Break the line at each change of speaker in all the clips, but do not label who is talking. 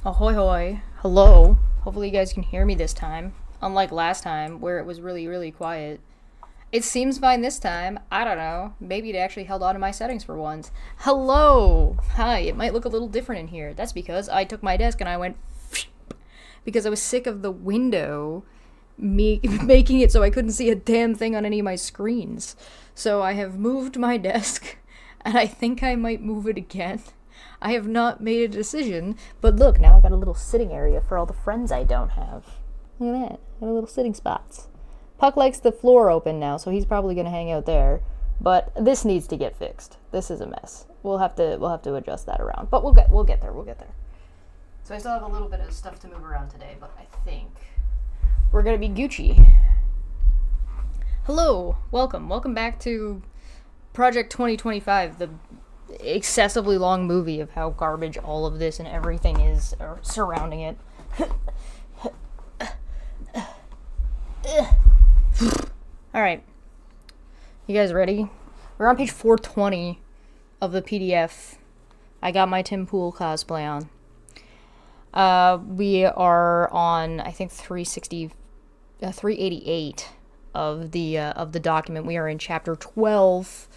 Ahoy hoy. Hello. Hopefully you guys can hear me this time. Unlike last time, where it was really, really quiet. It seems fine this time. I don't know. Maybe it actually held on to my settings for once. Hello! Hi, it might look a little different in here. That's because I took my desk and I went because I was sick of the window making it so I couldn't see a damn thing on any of my screens. So I have moved my desk, and I think I might move it again. I have not made a decision, but look, now I've got a little sitting area for all the friends I don't have. Look at that. I have little sitting spots. Puck likes the floor open now, so he's probably going to hang out there. But this needs to get fixed. This is a mess. We'll have to adjust that around. But we'll get there. So I still have a little bit of stuff to move around today, but I think we're going to be Gucci. Hello. Welcome back to Project 2025, the excessively long movie of how garbage all of this and everything is surrounding it. Alright. You guys ready? We're on page 420 of the PDF. I got my Tim Pool cosplay on. We are on, I think, 388 of the document. We are in chapter 12.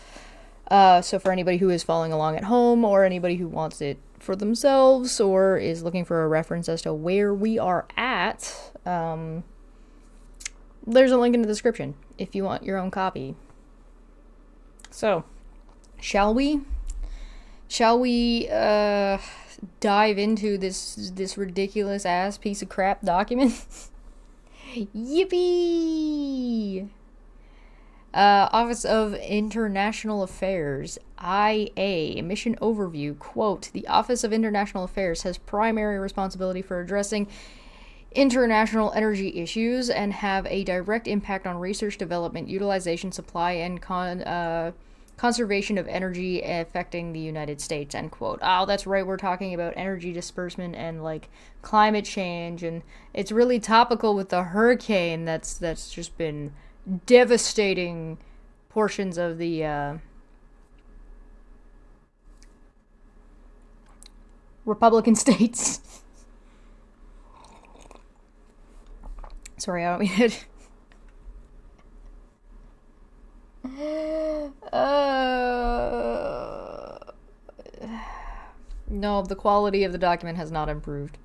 So for anybody who is following along at home, or anybody who wants it for themselves, or is looking for a reference as to where we are at, there's a link in the description if you want your own copy. So, shall we dive into this ridiculous ass piece of crap document? Yippee! Office of International Affairs, IA, mission overview, quote, the Office of International Affairs has primary responsibility for addressing international energy issues and have a direct impact on research, development, utilization, supply, and conservation of energy affecting the United States, end quote. Oh, that's right, we're talking about energy disbursement and, like, climate change, and it's really topical with the hurricane that's just been devastating portions of the Republican states. Sorry, I don't mean it. No, the quality of the document has not improved.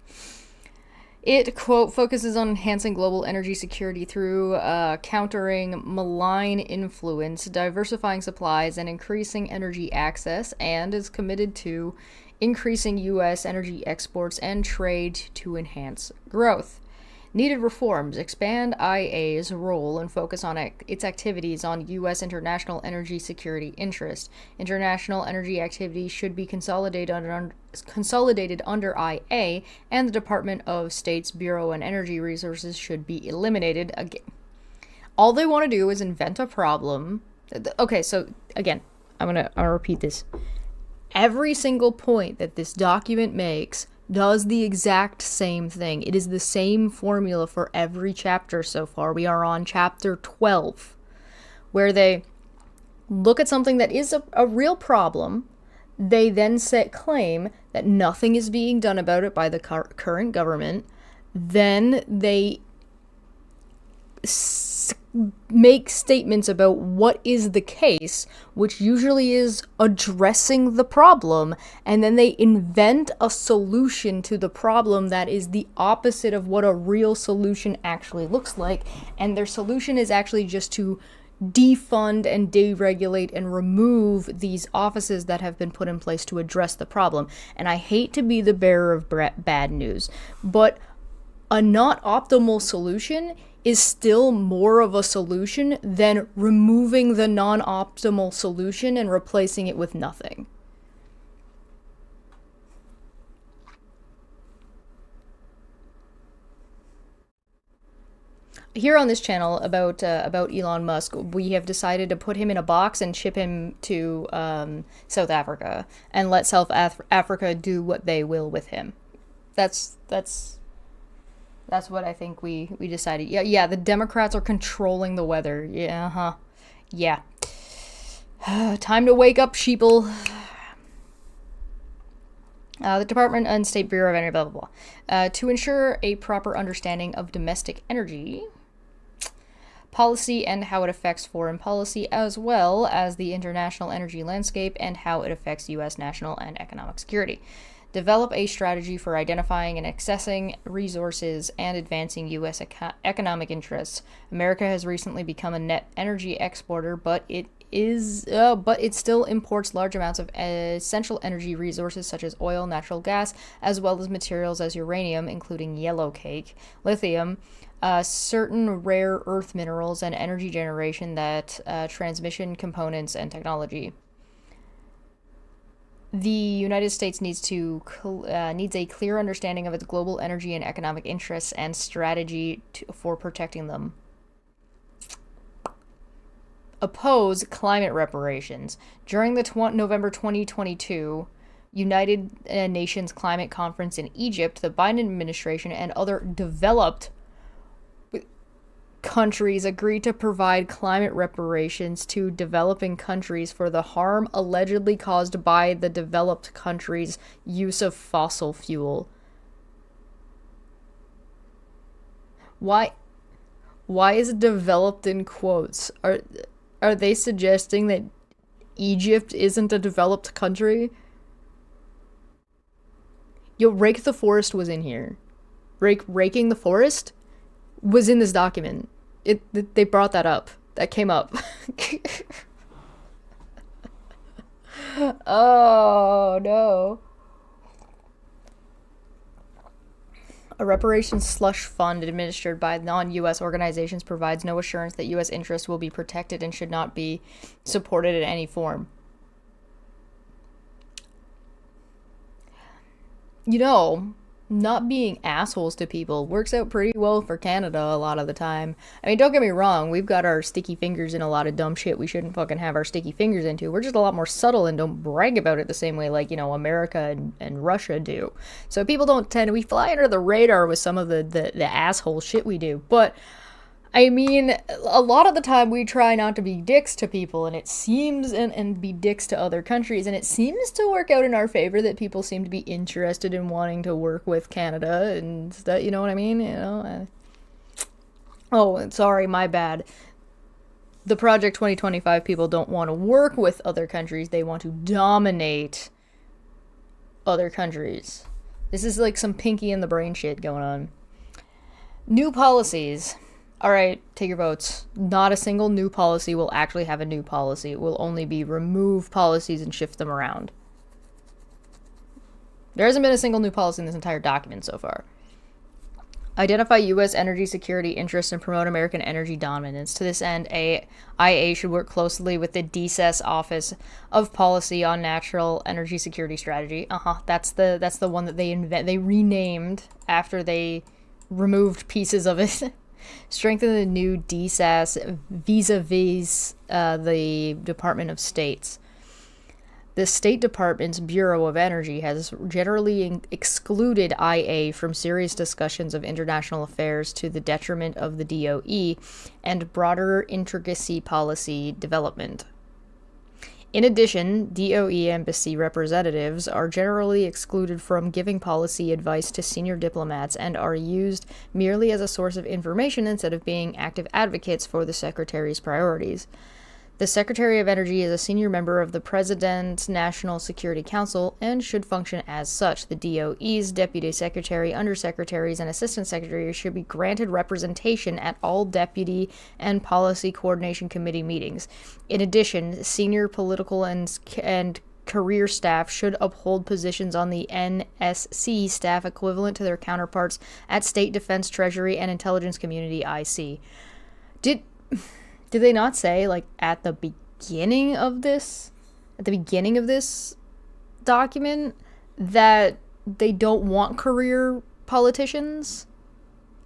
It, quote, focuses on enhancing global energy security through countering malign influence, diversifying supplies, and increasing energy access, and is committed to increasing U.S. energy exports and trade to enhance growth. Needed reforms expand IA's role and focus on its activities on U.S. international energy security interest. International energy activities should be consolidated under IA, and the Department of State's Bureau on Energy Resources should be eliminated. Again, all they want to do is invent a problem. Okay, so again, I'm gonna repeat this. Every single point that this document makes does the exact same thing. It is the same formula for every chapter so far. We are on chapter 12, where they look at something that is a real problem. They then claim that nothing is being done about it by the current government. Then they make statements about what is the case, which usually is addressing the problem, and then they invent a solution to the problem that is the opposite of what a real solution actually looks like, and their solution is actually just to defund and deregulate and remove these offices that have been put in place to address the problem. And I hate to be the bearer of bad news, but a not optimal solution is still more of a solution than removing the non-optimal solution and replacing it with nothing. Here on this channel about Elon Musk, we have decided to put him in a box and ship him to South Africa and let South Africa do what they will with him. That's what I think we decided. Yeah, the Democrats are controlling the weather. Yeah, Yeah. Time to wake up, sheeple. The Department and State Bureau of Energy, blah, blah, blah. To ensure a proper understanding of domestic energy policy and how it affects foreign policy, as well as the international energy landscape and how it affects U.S. national and economic security. Develop a strategy for identifying and accessing resources and advancing U.S. economic interests. America has recently become a net energy exporter, but it still imports large amounts of essential energy resources such as oil, natural gas, as well as materials as uranium, including yellow cake, lithium, certain rare earth minerals, and energy generation, transmission components, and technology. The United States needs a clear understanding of its global energy and economic interests and strategy for protecting them. Oppose climate reparations. During the November 2022 United Nations Climate Conference in Egypt, the Biden administration and other developed countries agreed to provide climate reparations to developing countries for the harm allegedly caused by the developed countries' use of fossil fuel. Why is it developed in quotes? Are they suggesting that Egypt isn't a developed country? Yo, Rake the Forest was in here. Raking the Forest was in this document. They brought that up. That came up. Oh, no. A reparations slush fund administered by non-U.S. organizations provides no assurance that U.S. interests will be protected and should not be supported in any form. You know, not being assholes to people works out pretty well for Canada a lot of the time. I mean, don't get me wrong, we've got our sticky fingers in a lot of dumb shit we shouldn't fucking have our sticky fingers into. We're just a lot more subtle and don't brag about it the same way like, America and Russia do. So people don't we fly under the radar with some of the asshole shit we do. But I mean, a lot of the time we try not to be dicks to people, and it seems, and be dicks to other countries, and it seems to work out in our favor that people seem to be interested in wanting to work with Canada and stuff, you know what I mean? Oh, sorry, my bad. The Project 2025 people don't want to work with other countries, they want to dominate other countries. This is like some Pinky in the Brain shit going on. New policies. Alright, take your votes. Not a single new policy will actually have a new policy. It will only be remove policies and shift them around. There hasn't been a single new policy in this entire document so far. Identify U.S. energy security interests and promote American energy dominance. To this end, IA should work closely with the DCES Office of Policy on National Energy Security Strategy. That's the one that they renamed after they removed pieces of it. Strengthen the new DSAS vis-a-vis the Department of States. The State Department's Bureau of Energy has generally excluded IA from serious discussions of international affairs to the detriment of the DOE and broader intricacy policy development. In addition, DOE embassy representatives are generally excluded from giving policy advice to senior diplomats and are used merely as a source of information instead of being active advocates for the Secretary's priorities. The Secretary of Energy is a senior member of the President's National Security Council and should function as such. The DOE's Deputy Secretary, Undersecretaries, and Assistant Secretaries should be granted representation at all Deputy and Policy Coordination Committee meetings. In addition, senior political and career staff should uphold positions on the NSC staff equivalent to their counterparts at State Defense, Treasury, and Intelligence Community IC. Did they not say, like, at the beginning of this document that they don't want career politicians?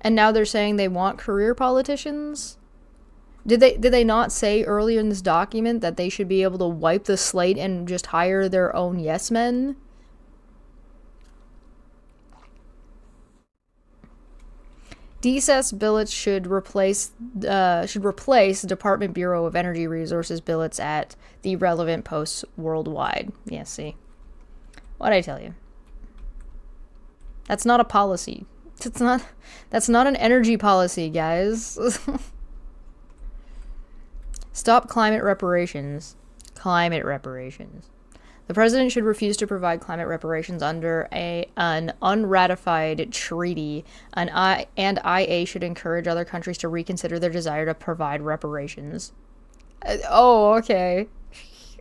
And now they're saying they want career politicians? Did they not say earlier in this document that they should be able to wipe the slate and just hire their own yes men? DSES billets should replace Department Bureau of Energy Resources billets at the relevant posts worldwide. Yeah, see? What'd I tell you? That's not a policy. That's not an energy policy, guys. Stop climate reparations. Climate reparations. The president should refuse to provide climate reparations under an unratified treaty, and IA should encourage other countries to reconsider their desire to provide reparations. Okay.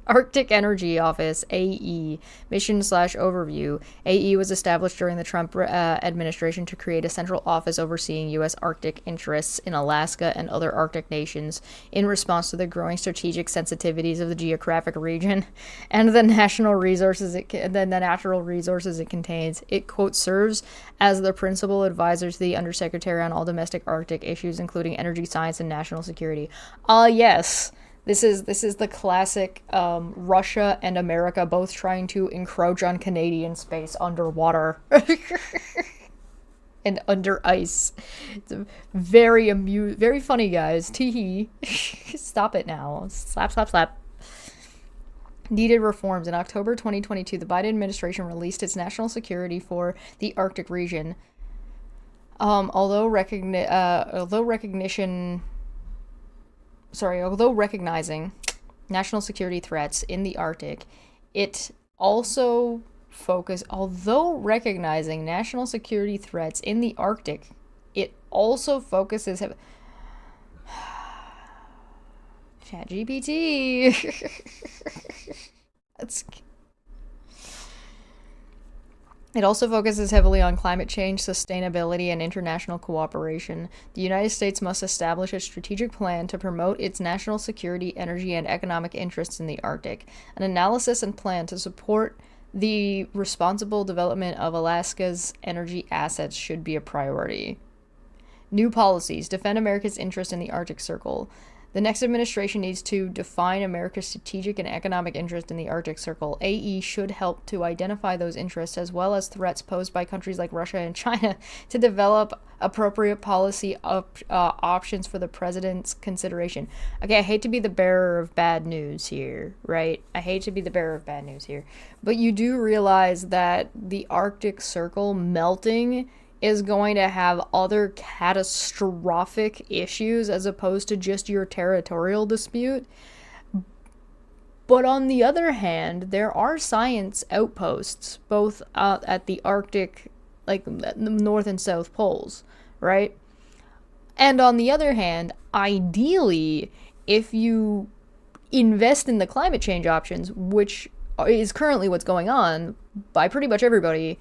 Arctic Energy Office, AE, mission/overview. AE was established during the Trump administration to create a central office overseeing U.S. Arctic interests in Alaska and other Arctic nations in response to the growing strategic sensitivities of the geographic region and the natural resources it contains. It, quote, serves as the principal advisor to the Undersecretary on all domestic Arctic issues, including energy science and national security. Yes. This is the classic Russia and America both trying to encroach on Canadian space underwater and under ice. It's very funny, guys. Teehee. Stop it now. Slap, slap, slap. Needed reforms. In October 2022, the Biden administration released its national security for the Arctic region. Although recognizing national security threats in the Arctic, it also focuses ChatGPT. It also focuses heavily on climate change, sustainability, and international cooperation. The United States must establish a strategic plan to promote its national security, energy, and economic interests in the Arctic. An analysis and plan to support the responsible development of Alaska's energy assets should be a priority. New policies. Defend America's interest in the Arctic Circle. The next administration needs to define America's strategic and economic interest in the Arctic Circle. AE should help to identify those interests as well as threats posed by countries like Russia and China to develop appropriate policy options for the president's consideration. Okay, I hate to be the bearer of bad news here, right? But you do realize that the Arctic Circle melting is going to have other catastrophic issues as opposed to just your territorial dispute. But on the other hand, there are science outposts, both at the Arctic, like the North and South Poles, right? And on the other hand, ideally, if you invest in the climate change options, which is currently what's going on by pretty much everybody,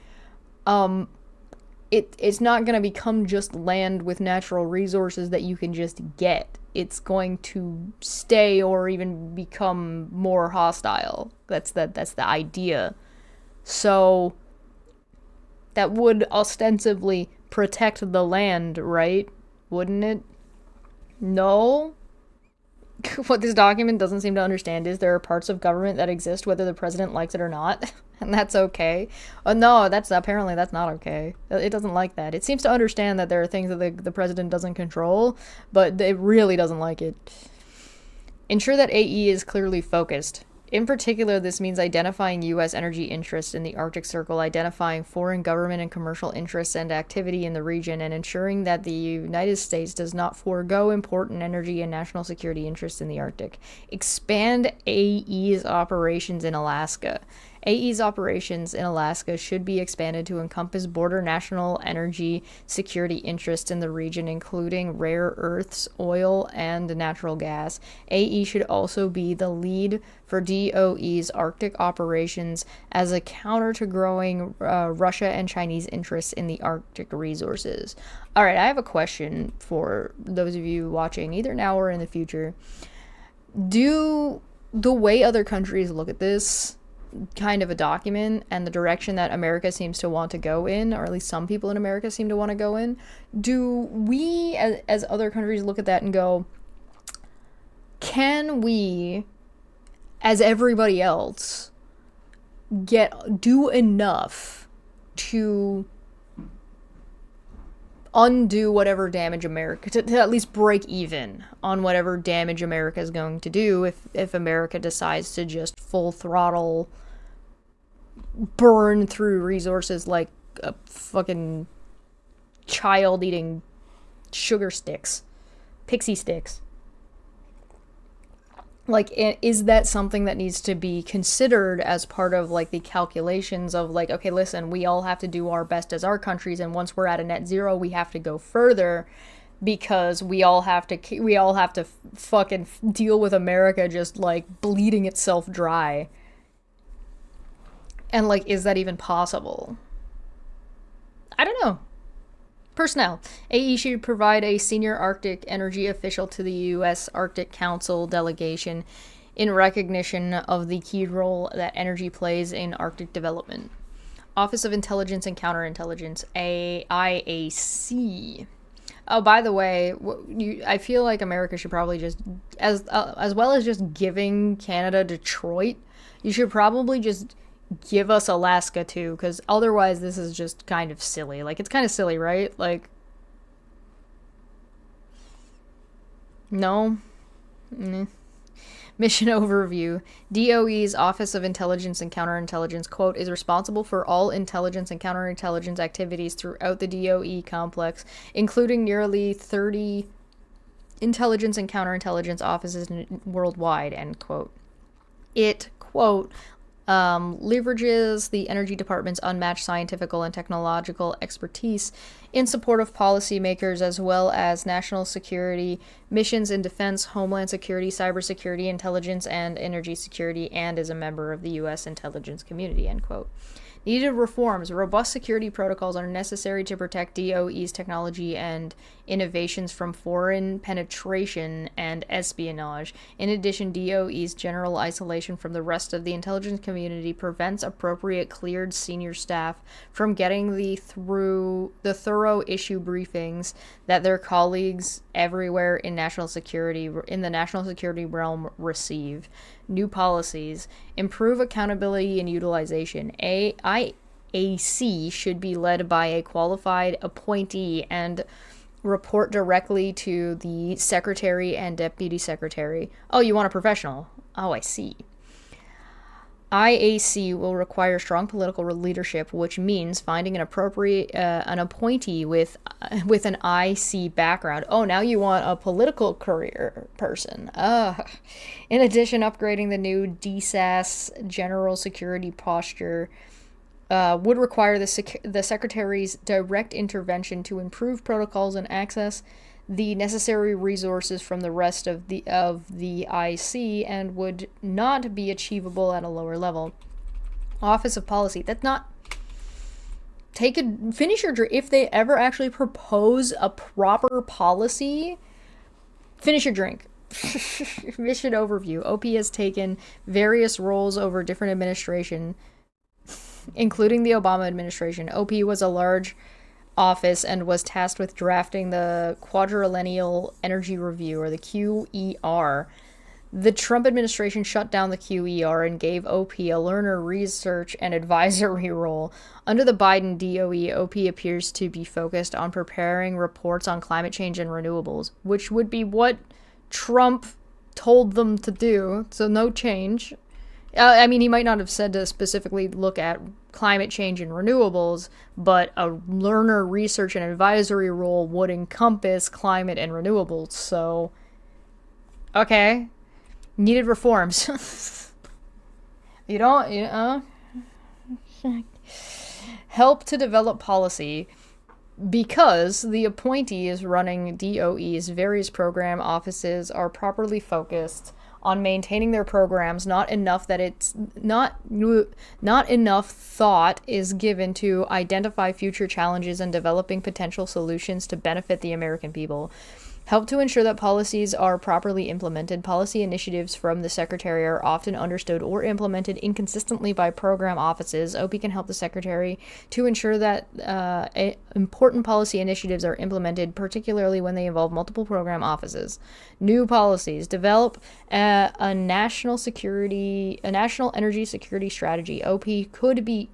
it's not going to become just land with natural resources that you can just get. It's going to stay or even become more hostile. That's the idea. So that would ostensibly protect the land, right? Wouldn't it? No? What this document doesn't seem to understand is there are parts of government that exist whether the president likes it or not, and that's okay. No, that's not okay. It doesn't like that. It seems to understand that there are things that the president doesn't control, but it really doesn't like it. Ensure that AE is clearly focused. In particular, this means identifying U.S. energy interests in the Arctic Circle, identifying foreign government and commercial interests and activity in the region, and ensuring that the United States does not forego important energy and national security interests in the Arctic. Expand AE's operations in Alaska. AE's operations in Alaska should be expanded to encompass border national energy security interests in the region, including rare earths, oil, and natural gas. AE should also be the lead for DOE's Arctic operations as a counter to growing Russia and Chinese interests in the Arctic resources. All right, I have a question for those of you watching, either now or in the future. Do the way other countries look at this kind of a document and the direction that America seems to want to go in, or at least some people in America seem to want to go in, do we as other countries look at that and go, can we, as everybody else, do enough to undo whatever damage America, to at least break even on whatever damage America is going to do if America decides to just full throttle burn through resources like a fucking child eating sugar sticks, pixie sticks. Like, is that something that needs to be considered as part of, like, the calculations of, like, okay, listen, we all have to do our best as our countries, and once we're at a net zero, we have to go further, because we all have to fucking deal with America just, like, bleeding itself dry. And, like, is that even possible? I don't know. Personnel. AE should provide a senior Arctic energy official to the U.S. Arctic Council delegation in recognition of the key role that energy plays in Arctic development. Office of Intelligence and Counterintelligence, IAC. Oh, by the way, I feel like America should probably just, as well as just giving Canada Detroit, you should probably just give us Alaska too, because otherwise this is just kind of silly. Like, it's kind of silly, right? Like, no? Mission overview. DOE's Office of Intelligence and Counterintelligence, quote, is responsible for all intelligence and counterintelligence activities throughout the DOE complex, including nearly 30 intelligence and counterintelligence offices worldwide, end quote. It, quote, leverages the Energy Department's unmatched scientific and technological expertise in support of policymakers as well as national security missions in defense, homeland security, cybersecurity, intelligence, and energy security, and is a member of the U.S. intelligence community, end quote. Needed reforms. Robust security protocols are necessary to protect DOE's technology and innovations from foreign penetration and espionage. In addition, DOE's general isolation from the rest of the intelligence community prevents appropriate cleared senior staff from getting the thorough issue briefings that their colleagues everywhere in the national security realm receive. New policies. Improve accountability and utilization. IAC should be led by a qualified appointee and report directly to the secretary and deputy secretary. Oh, you want a professional? Oh, I see. IAC will require strong political leadership, which means finding an appointee with an IC background. Oh, now you want a political career person. In addition, upgrading the new DSAS general security posture would require the secretary's direct intervention to improve protocols and access the necessary resources from the rest of the IC, and would not be achievable at a lower level. Office of Policy. That's not... Finish your drink. If they ever actually propose a proper policy, finish your drink. Mission overview. OP has taken various roles over different administration, including the Obama administration. OP was a large office and was tasked with drafting the Quadrennial Energy Review, or the QER. The Trump administration shut down the QER and gave OP a learner research and advisory role. Under the Biden DOE, OP appears to be focused on preparing reports on climate change and renewables, which would be what Trump told them to do, so no change. I mean, he might not have said to specifically look at climate change and renewables, but a learner research and advisory role would encompass climate and renewables, so... Okay. Needed reforms. Help to develop policy. Because the appointees running DOE's various program offices are properly focused on maintaining their programs, not enough thought is given to identify future challenges and developing potential solutions to benefit the American people. Help to ensure that policies are properly implemented. Policy initiatives from the Secretary are often understood or implemented inconsistently by program offices. OP can help the Secretary to ensure that important policy initiatives are implemented, particularly when they involve multiple program offices. New policies. Develop a national energy security strategy. OP could be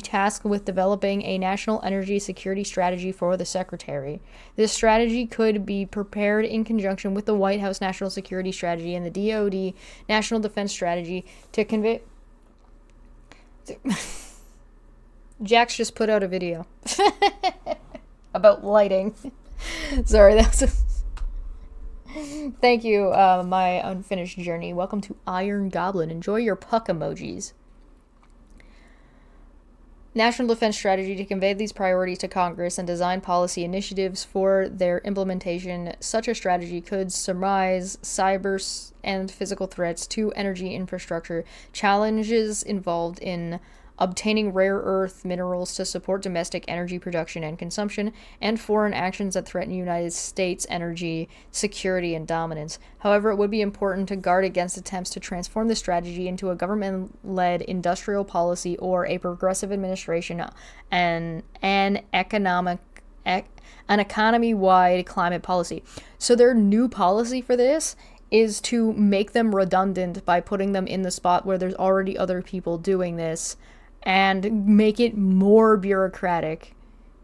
tasked with developing a national energy security strategy for the Secretary. This strategy could be prepared in conjunction with the White House National Security Strategy and the DoD National Defense Strategy to convey Jax just put out a video about lighting. Sorry, that's Thank you, my unfinished journey. Welcome to Iron Goblin. Enjoy your puck emojis. National Defense Strategy to convey these priorities to Congress and design policy initiatives for their implementation. Such a strategy could surmise cyber and physical threats to energy infrastructure, challenges involved in obtaining rare earth minerals to support domestic energy production and consumption, and foreign actions that threaten United States energy security and dominance. However, it would be important to guard against attempts to transform the strategy into a government-led industrial policy or a progressive administration and an economy-wide climate policy. So their new policy for this is to make them redundant by putting them in the spot where there's already other people doing this, and make it more bureaucratic,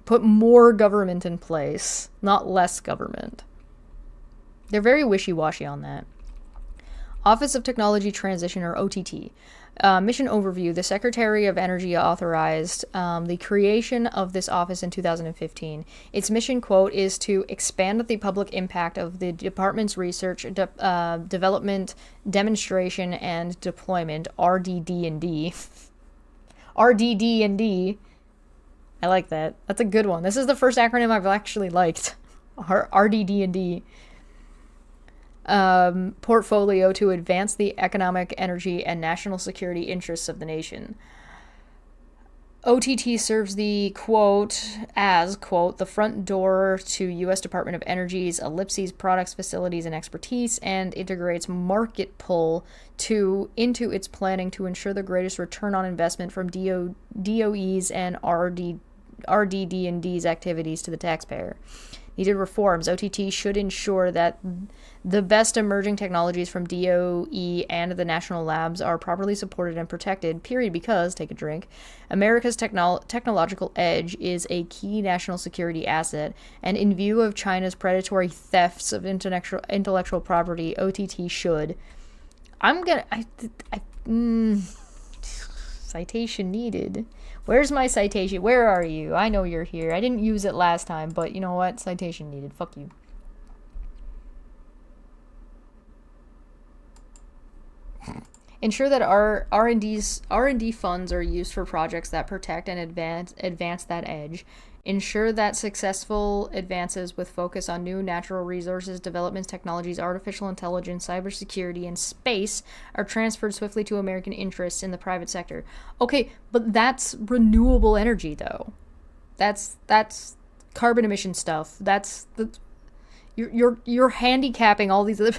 put more government in place, not less government. They're very wishy-washy on that. Office of Technology Transition, or OTT. Mission overview. The Secretary of Energy authorized the creation of this office in 2015. Its mission, quote, is to expand the public impact of the department's research, development, demonstration, and deployment, RDD&D. RDD&D. I like that. That's a good one. This is the first acronym I've actually liked. RDD&D. Portfolio to advance the economic, energy, and national security interests of the nation. OTT serves the, quote, as, quote, the front door to U.S. Department of Energy's ellipses, products, facilities, and expertise, and integrates market pull into its planning to ensure the greatest return on investment from DOE's and RDD&D's activities to the taxpayer. Needed reforms. OTT should ensure that the best emerging technologies from DOE and the national labs are properly supported and protected, period, because, take a drink, America's technological edge is a key national security asset, and in view of China's predatory thefts of intellectual property, OTT should... Citation needed. Where's my citation? Where are you? I know you're here. I didn't use it last time, but you know what? Citation needed. Fuck you. Ensure that our R&D funds are used for projects that protect and advance that edge. Ensure that successful advances with focus on new natural resources, developments, technologies, artificial intelligence, cybersecurity, and space are transferred swiftly to American interests in the private sector. Okay, but that's renewable energy, though. That's carbon emission stuff. You're handicapping all these other.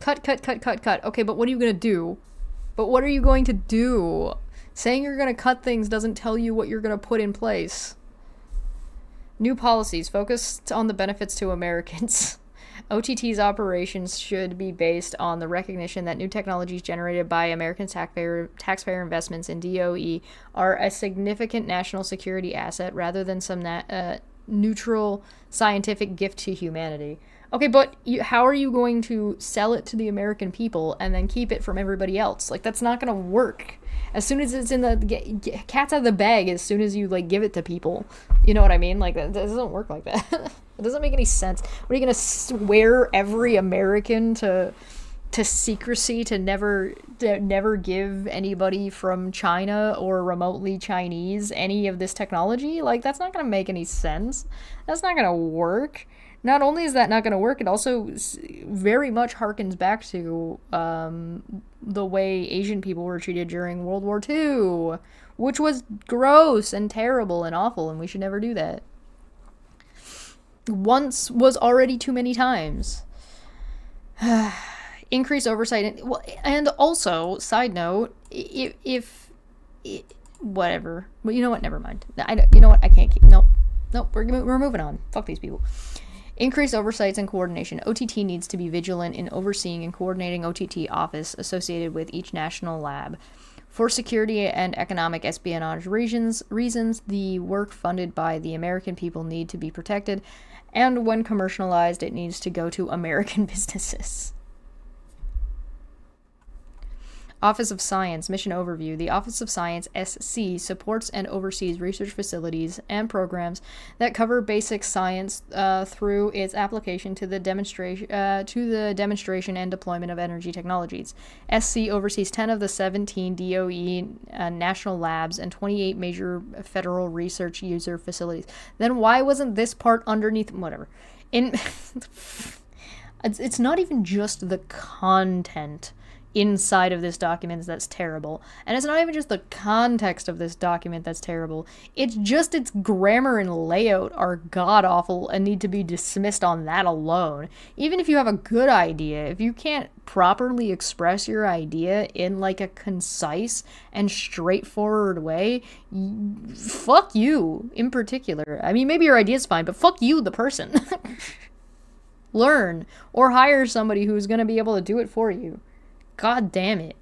Cut. Okay, but what are you going to do? But what are you going to do? Saying you're going to cut things doesn't tell you what you're going to put in place. New policies focused on the benefits to Americans. OTT's operations should be based on the recognition that new technologies generated by American taxpayer investments in DOE are a significant national security asset rather than some neutral scientific gift to humanity. Okay, but how are you going to sell it to the American people and then keep it from everybody else? Like, that's not going to work. As soon as it's in the cat's out of the bag, as soon as you, like, give it to people. You know what I mean? Like, that doesn't work like that. It doesn't make any sense. What, are you going to swear every American to secrecy, to never give anybody from China or remotely Chinese any of this technology? Like, that's not going to make any sense. That's not going to work. Not only is that not going to work, it also very much harkens back to the way Asian people were treated during World War II, which was gross and terrible and awful, and we should never do that. Once was already too many times. Increase oversight, and also, side note, if whatever. Well, you know what? Never mind. You know what? I can't keep. Nope. We're moving on. Fuck these people. Increase oversights and coordination. OTT needs to be vigilant in overseeing and coordinating OTT office associated with each national lab. For security and economic espionage reasons, the work funded by the American people need to be protected, and when commercialized, it needs to go to American businesses. Office of Science Mission Overview. The Office of Science SC supports and oversees research facilities and programs that cover basic science through its application to the demonstration and deployment of energy technologies. SC oversees 10 of the 17 DOE national labs and 28 major federal research user facilities. Then why wasn't this part underneath? Whatever. It's not even just the content inside of this document that's terrible. And it's not even just the context of this document that's terrible. It's just its grammar and layout are god-awful and need to be dismissed on that alone. Even if you have a good idea, if you can't properly express your idea in like a concise and straightforward way, fuck you in particular. I mean, maybe your idea's fine, but fuck you, the person. Learn or hire somebody who's going to be able to do it for you. God damn it.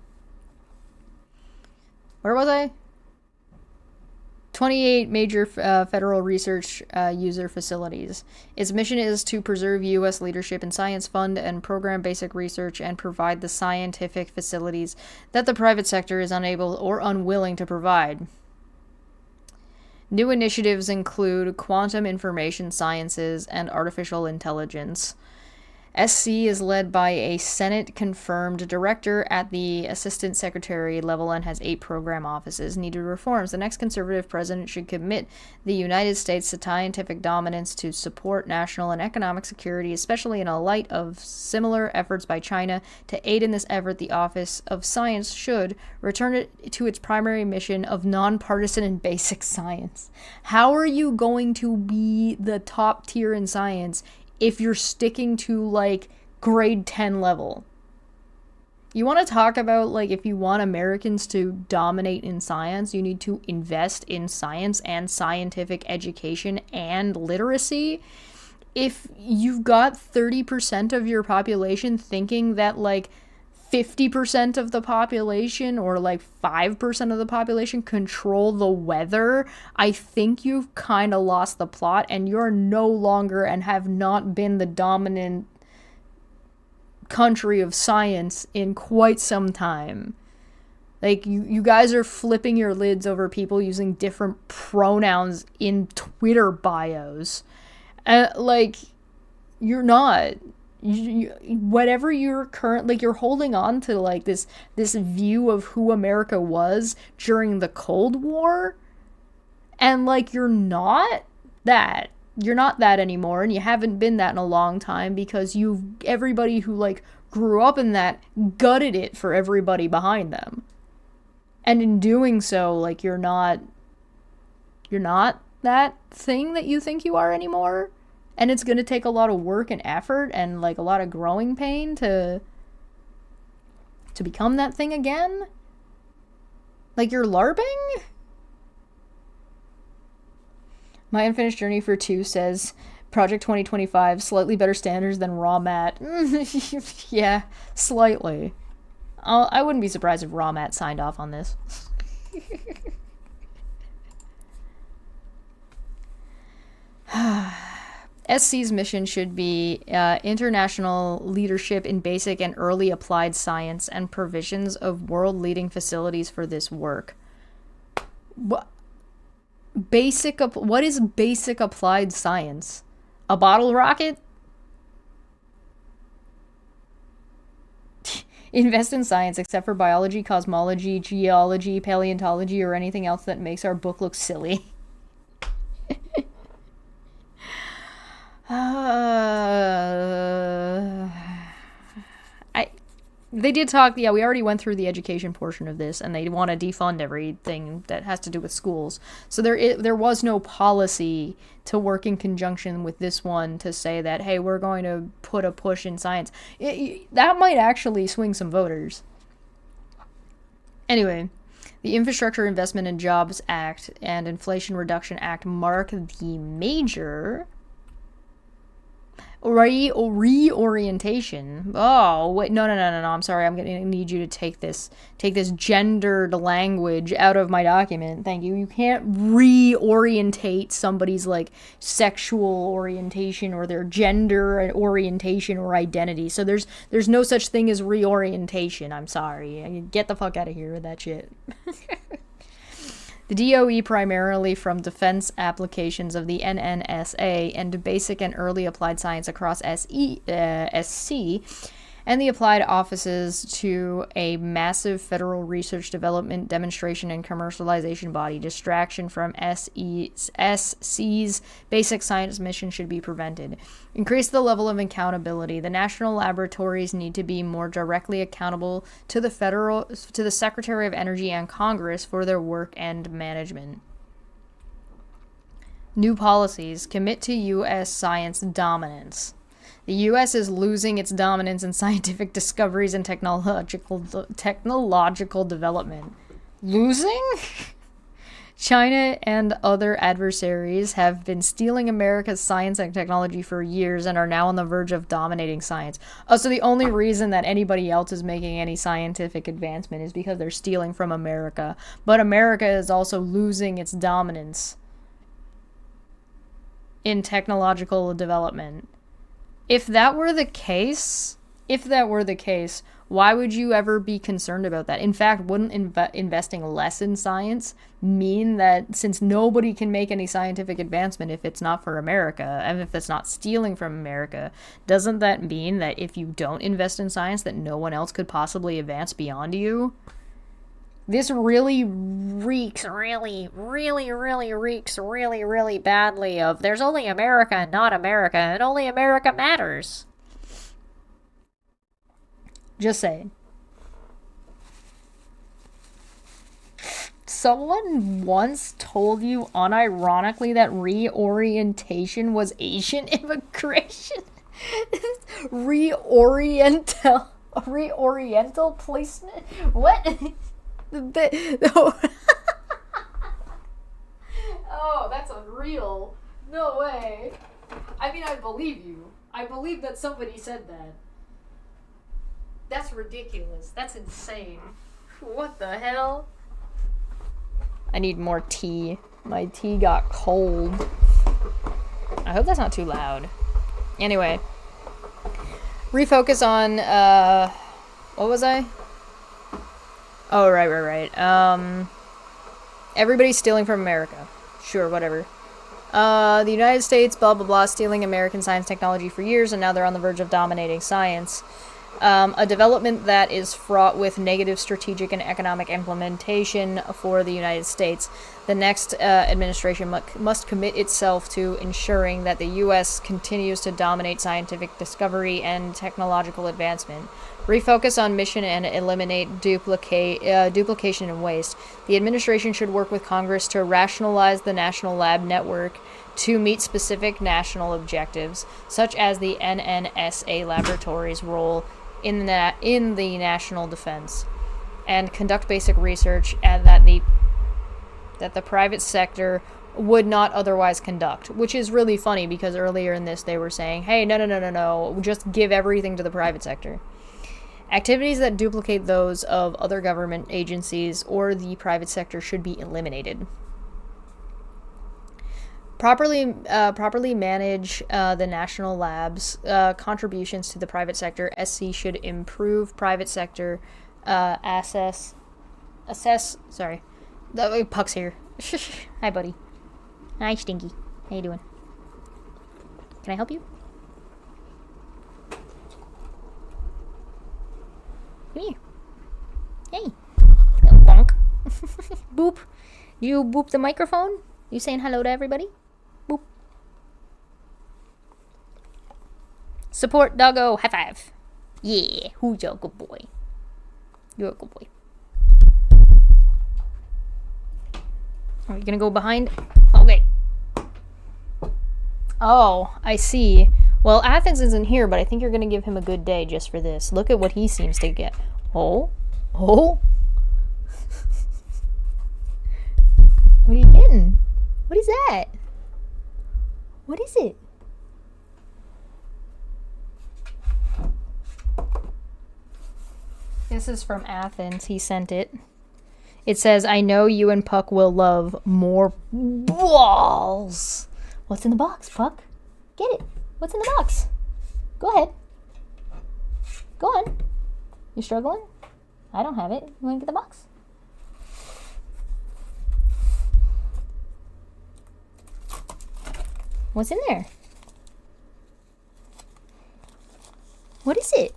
Where was I? 28 major federal research user facilities. Its mission is to preserve U.S. leadership in science, fund and program basic research, and provide the scientific facilities that the private sector is unable or unwilling to provide. New initiatives include quantum information sciences and artificial intelligence. SC is led by a Senate-confirmed director at the assistant secretary level and has 8 program offices. Needed reforms. The next conservative president should commit the United States to scientific dominance to support national and economic security, especially in a light of similar efforts by China. To aid in this effort, the Office of Science should return it to its primary mission of nonpartisan and basic science. How are you going to be the top tier in science if you're sticking to, like, grade 10 level? You want to talk about, like, if you want Americans to dominate in science, you need to invest in science and scientific education and literacy. If you've got 30% of your population thinking that, like, 50% of the population or like 5% of the population control the weather, I think you've kind of lost the plot and you're no longer and have not been the dominant country of science in quite some time. Like, you guys are flipping your lids over people using different pronouns in Twitter bios. Like, you're not. Whatever you're currently, like, you're holding on to like this view of who America was during the Cold War, and like you're not that anymore, and you haven't been that in a long time because everybody who like grew up in that gutted it for everybody behind them, and in doing so, like you're not that thing that you think you are anymore. And it's going to take a lot of work and effort and, like, a lot of growing pain to become that thing again? Like, you're LARPing? My Unfinished Journey for 2 says, Project 2025, slightly better standards than raw mat. Yeah, slightly. I wouldn't be surprised if raw mat signed off on this. SC's mission should be international leadership in basic and early applied science and provisions of world-leading facilities for this work. What is basic applied science? A bottle rocket? Invest in science except for biology, cosmology, geology, paleontology, or anything else that makes our book look silly. They did talk, yeah, we already went through the education portion of this, and they want to defund everything that has to do with schools. So there was no policy to work in conjunction with this one to say that, hey, we're going to put a push in science. That might actually swing some voters. Anyway, the Infrastructure Investment and Jobs Act and Inflation Reduction Act mark the major... Reorientation. Oh, wait, no. I'm sorry. I'm gonna need you to take this gendered language out of my document. Thank you. You can't reorientate somebody's like sexual orientation or their gender orientation or identity. So there's no such thing as reorientation. I'm sorry. Get the fuck out of here with that shit. The DOE primarily from defense applications of the NNSA and basic and early applied science across SC, and the applied offices to a massive federal research development, demonstration, and commercialization body. Distraction from SC's basic science mission should be prevented. Increase the level of accountability. The national laboratories need to be more directly accountable to the Secretary of Energy and Congress for their work and management. New policies. Commit to U.S. science dominance. The U.S. is losing its dominance in scientific discoveries and technological development. Losing? China and other adversaries have been stealing America's science and technology for years and are now on the verge of dominating science. Oh, so the only reason that anybody else is making any scientific advancement is because they're stealing from America. But America is also losing its dominance in technological development. If that were the case, why would you ever be concerned about that? In fact, wouldn't investing less in science mean that since nobody can make any scientific advancement if it's not for America, and if it's not stealing from America, doesn't that mean that if you don't invest in science that no one else could possibly advance beyond you? This really reeks really badly of there's only America and not America, and only America matters. Just saying. Someone once told you unironically that reorientation was Asian immigration. Reoriental placement? What? Oh, that's unreal. No way. I mean, I believe you. I believe that somebody said that. That's ridiculous. That's insane. What the hell? I need more tea. My tea got cold. I hope that's not too loud. Anyway. Refocus on, what was I? Oh, right. Everybody's stealing from America. Sure, whatever. The United States, blah, blah, blah, stealing American science technology for years, and now they're on the verge of dominating science. A development that is fraught with negative strategic and economic implementation for the United States. The next administration must commit itself to ensuring that the U.S. continues to dominate scientific discovery and technological advancement. Refocus on mission and eliminate duplication and waste. The administration should work with Congress to rationalize the national lab network to meet specific national objectives, such as the NNSA laboratories' role in the national defense, and conduct basic research that the private sector would not otherwise conduct, which is really funny because earlier in this they were saying, hey, no, just give everything to the private sector. Activities that duplicate those of other government agencies or the private sector should be eliminated. Properly manage the national labs' contributions to the private sector. SC should improve private sector assess. Sorry, Puck's here. Hi, buddy. Hi, Stinky. How you doing? Can I help you? Come here. Hey. Little bonk. Boop. You boop the microphone? You saying hello to everybody? Boop. Support doggo. High five. Yeah. Who's your good boy? You're a good boy. Are you gonna go behind? Okay. Oh, I see. Well, Athens isn't here, but I think you're gonna give him a good day just for this. Look at what he seems to get. Oh. What are you getting? What is that? What is it? This is from Athens. He sent it. It says, I know you and Puck will love more balls. What's in the box, Puck? Get it. What's in the box? Go ahead. Go on. You struggling? I don't have it. You want to get the box? What's in there? What is it?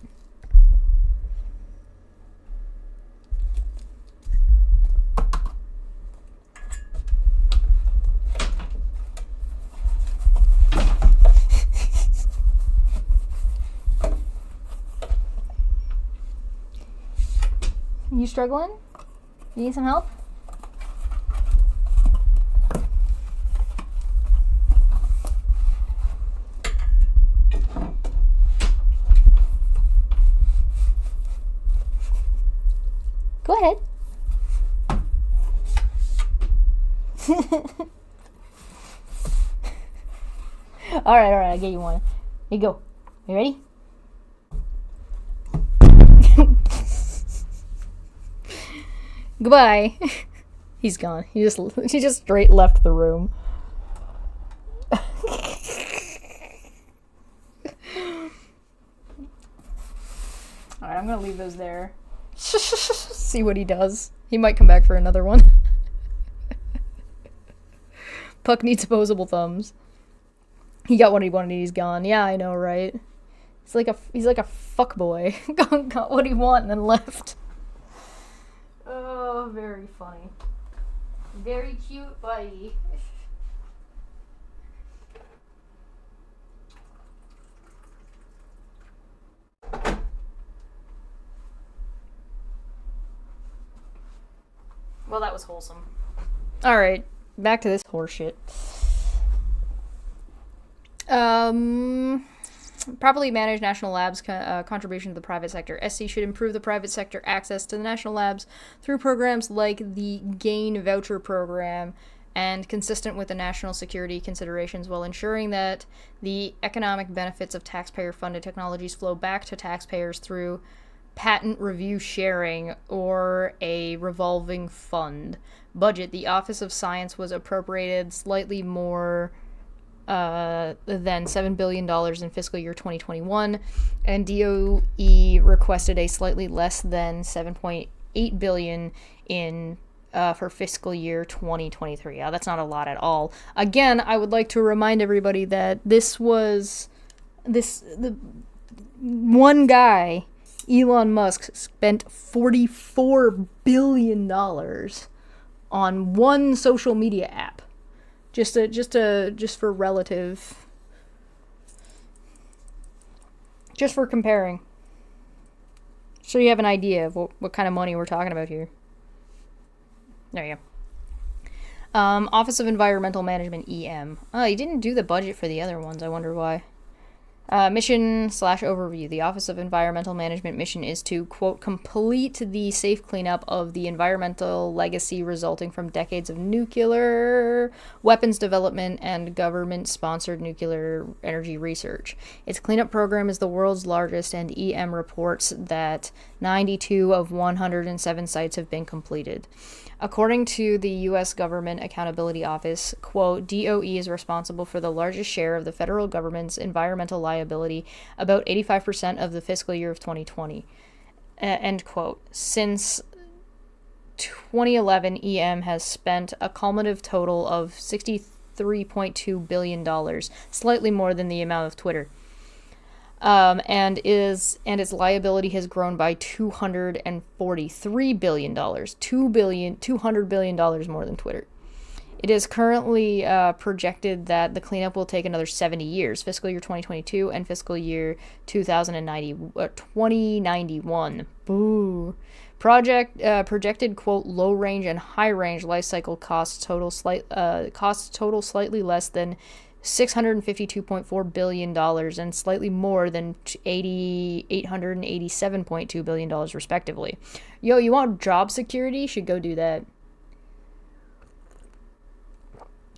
You struggling? You need some help? Go ahead. Alright, I'll get you one. Here you go. You ready? Goodbye. He's gone. He just straight left the room. Alright, I'm gonna leave those there. See what he does. He might come back for another one. Puck needs opposable thumbs. He got what he wanted, he's gone. Yeah, I know, right? He's like a fuckboy. Got what he wanted and then left. Oh, very funny. Very cute buddy. Well, that was wholesome. Alright, back to this horseshit. Properly manage national labs' contribution to the private sector. SC should improve the private sector access to the national labs through programs like the GAIN voucher program and consistent with the national security considerations while ensuring that the economic benefits of taxpayer-funded technologies flow back to taxpayers through patent review sharing or a revolving fund. Budget. The Office of Science was appropriated slightly more than $7 billion in fiscal year 2021, and DOE requested a slightly less than $7.8 billion in for fiscal year 2023. That's not a lot at all. Again, I would like to remind everybody that the one guy, Elon Musk, spent $44 billion on one social media app. Just for relative, just for comparing, so you have an idea of what kind of money we're talking about here. There you go. Office of Environmental Management, EM. Oh, you didn't do the budget for the other ones. I wonder why. Mission/overview. The Office of Environmental Management mission is to, quote, complete the safe cleanup of the environmental legacy resulting from decades of nuclear weapons development and government-sponsored nuclear energy research. Its cleanup program is the world's largest, and EM reports that 92 of 107 sites have been completed. According to the U.S. Government Accountability Office, quote, DOE is responsible for the largest share of the federal government's environmental liability, about 85% of the fiscal year of 2020, end quote. Since 2011, EM has spent a cumulative total of $63.2 billion, slightly more than the amount of Twitter. And its liability has grown by $243 billion, $200 billion more than Twitter. It is currently projected that the cleanup will take another 70 years, fiscal year 2022 and fiscal year 2091. Boo. Projected, quote, low range and high range life cycle costs total slightly less than $652.4 billion and slightly more than $887.2 billion, respectively. Yo, you want job security? Should go do that.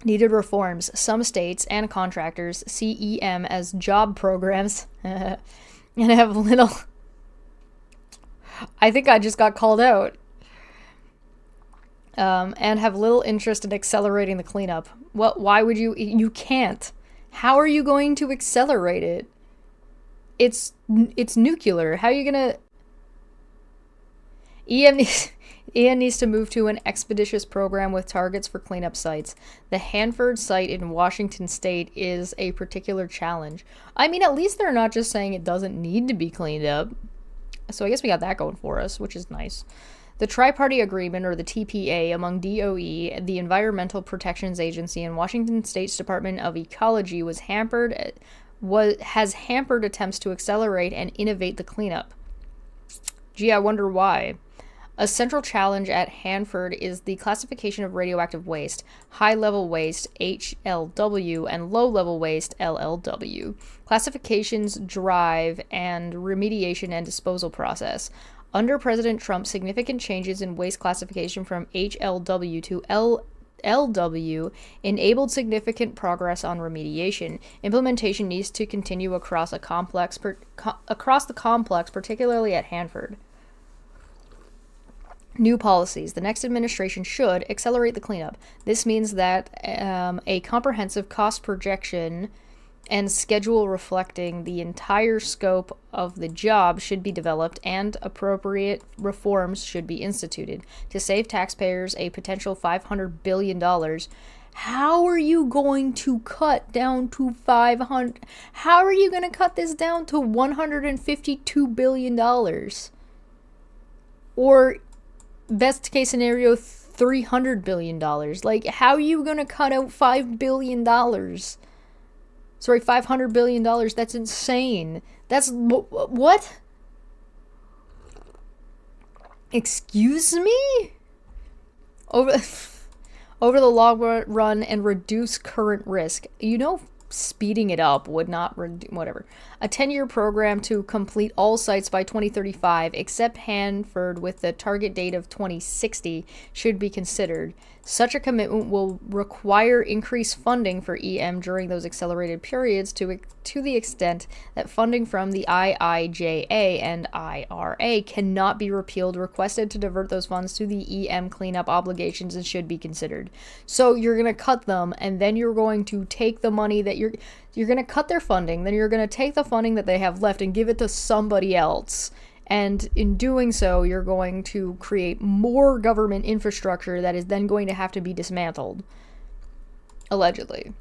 Needed reforms. Some states and contractors see EM as job programs and have little I think I just got called out. And have little interest in accelerating the cleanup. Well, why would you? You can't. How are you going to accelerate it? It's nuclear. How are you gonna? EM needs to move to an expeditious program with targets for cleanup sites. The Hanford site in Washington state is a particular challenge. I mean, at least they're not just saying it doesn't need to be cleaned up. So I guess we got that going for us, which is nice. The Tri-Party Agreement, or the TPA, among DOE, the Environmental Protections Agency, and Washington State's Department of Ecology has hampered attempts to accelerate and innovate the cleanup. Gee, I wonder why. A central challenge at Hanford is the classification of radioactive waste, high-level waste, HLW, and low-level waste, LLW. Classifications drive and remediation and disposal process. Under President Trump, significant changes in waste classification from HLW to LW enabled significant progress on remediation. Implementation needs to continue across the complex, particularly at Hanford. New policies. The next administration should accelerate the cleanup. This means that a comprehensive cost projection and schedule reflecting the entire scope of the job should be developed, and appropriate reforms should be instituted to save taxpayers a potential $500 billion. How are you going to cut down to 500? How are you going to cut this down to $152 billion? Or best case scenario, $300 billion. Like, how are you going to cut out $5 billion? Sorry, $500 billion. That's insane. That's what? Excuse me? Over the long run and reduce current risk. You know, speeding it up would not whatever. A 10-year program to complete all sites by 2035, except Hanford, with the target date of 2060, should be considered. Such a commitment will require increased funding for EM during those accelerated periods to the extent that funding from the IIJA and IRA cannot be repealed. Requested to divert those funds to the EM cleanup obligations and should be considered. So you're going to cut them, and then you're going to take the money that you're going to cut their funding, then you're going to take the funding that they have left and give it to somebody else. And in doing so, you're going to create more government infrastructure that is then going to have to be dismantled. Allegedly.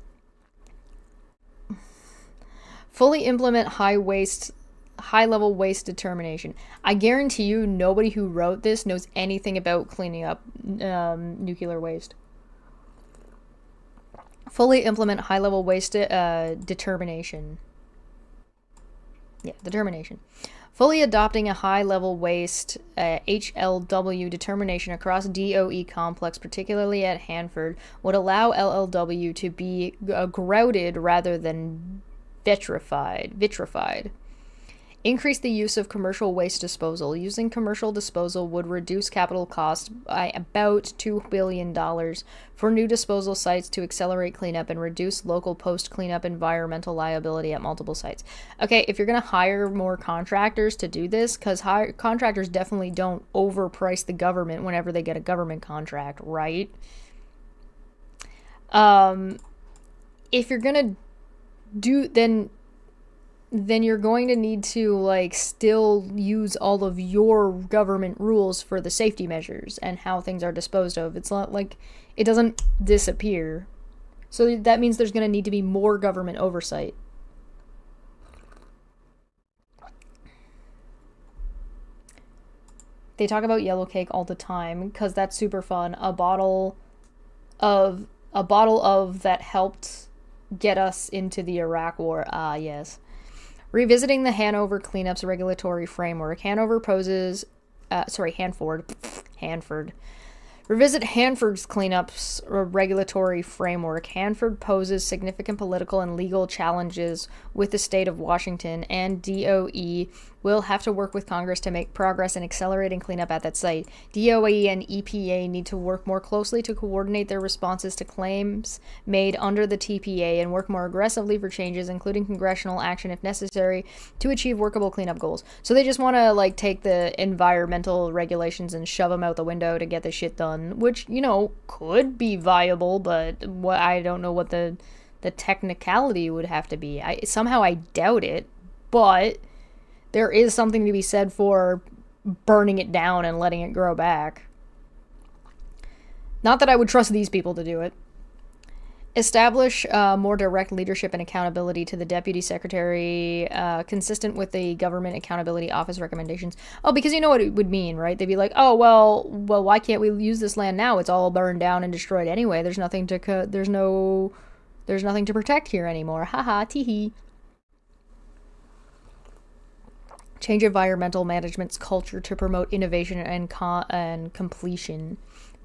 Fully implement high-level waste determination. I guarantee you nobody who wrote this knows anything about cleaning up nuclear waste. Fully implement high-level waste determination. Yeah, determination. Fully adopting a high-level waste HLW determination across DOE complex, particularly at Hanford, would allow LLW to be grouted rather than vitrified. Increase the use of commercial waste disposal. Using commercial disposal would reduce capital costs by about $2 billion for new disposal sites to accelerate cleanup and reduce local post-cleanup environmental liability at multiple sites. Okay, if you're going to hire more contractors to do this, because contractors definitely don't overprice the government whenever they get a government contract, right? If you're going to do, then you're going to need to, like, still use all of your government rules for the safety measures and how things are disposed of. It's not like it doesn't disappear. So that means there's going to need to be more government oversight. They talk about yellow cake all the time because that's super fun. A bottle of that helped get us into the Iraq War. Ah, yes. Revisiting the Hanover cleanups regulatory framework. Hanford. Revisit Hanford's cleanups regulatory framework. Hanford poses significant political and legal challenges with the state of Washington and DOE will have to work with Congress to make progress in accelerating cleanup at that site. DOE and EPA need to work more closely to coordinate their responses to claims made under the TPA and work more aggressively for changes, including congressional action if necessary, to achieve workable cleanup goals. So they just want to like take the environmental regulations and shove them out the window to get the shit done, which, you know, could be viable, but I don't know what the technicality would have to be. Somehow I doubt it, but there is something to be said for burning it down and letting it grow back. Not that I would trust these people to do it. Establish more direct leadership and accountability to the Deputy Secretary, consistent with the Government Accountability Office recommendations. Oh, because you know what it would mean, right? They'd be like, oh, well, why can't we use this land now? It's all burned down and destroyed anyway. There's nothing to there's nothing to protect here anymore. Haha, teehee. Change environmental management's culture to promote innovation and completion.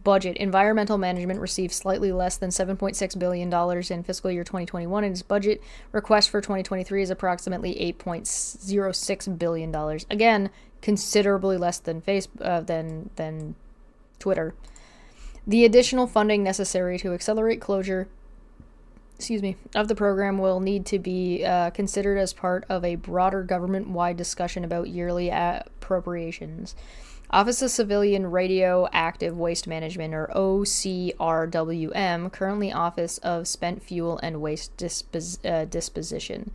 Budget. Environmental management received slightly less than $7.6 billion in fiscal year 2021, and its budget request for 2023 is approximately $8.06 billion. Again, considerably less than than Twitter. The additional funding necessary to accelerate closure of the program will need to be considered as part of a broader government-wide discussion about yearly appropriations. Office of Civilian Radioactive Waste Management, or OCRWM, currently Office of Spent Fuel and Waste Disposition.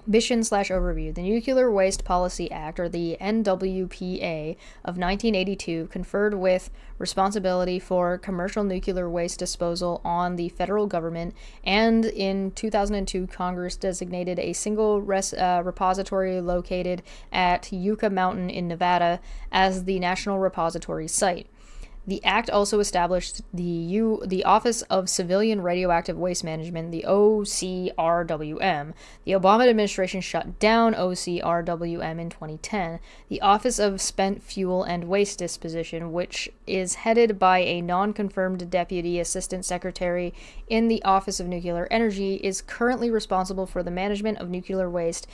Mission/overview. The Nuclear Waste Policy Act, or the NWPA, of 1982 conferred with responsibility for commercial nuclear waste disposal on the federal government, and in 2002 Congress designated a single repository located at Yucca Mountain in Nevada as the National Repository Site. The act also established the Office of Civilian Radioactive Waste Management, the OCRWM. The Obama administration shut down OCRWM in 2010. The Office of Spent Fuel and Waste Disposition, which is headed by a non-confirmed Deputy Assistant Secretary in the Office of Nuclear Energy, is currently responsible for the management of nuclear waste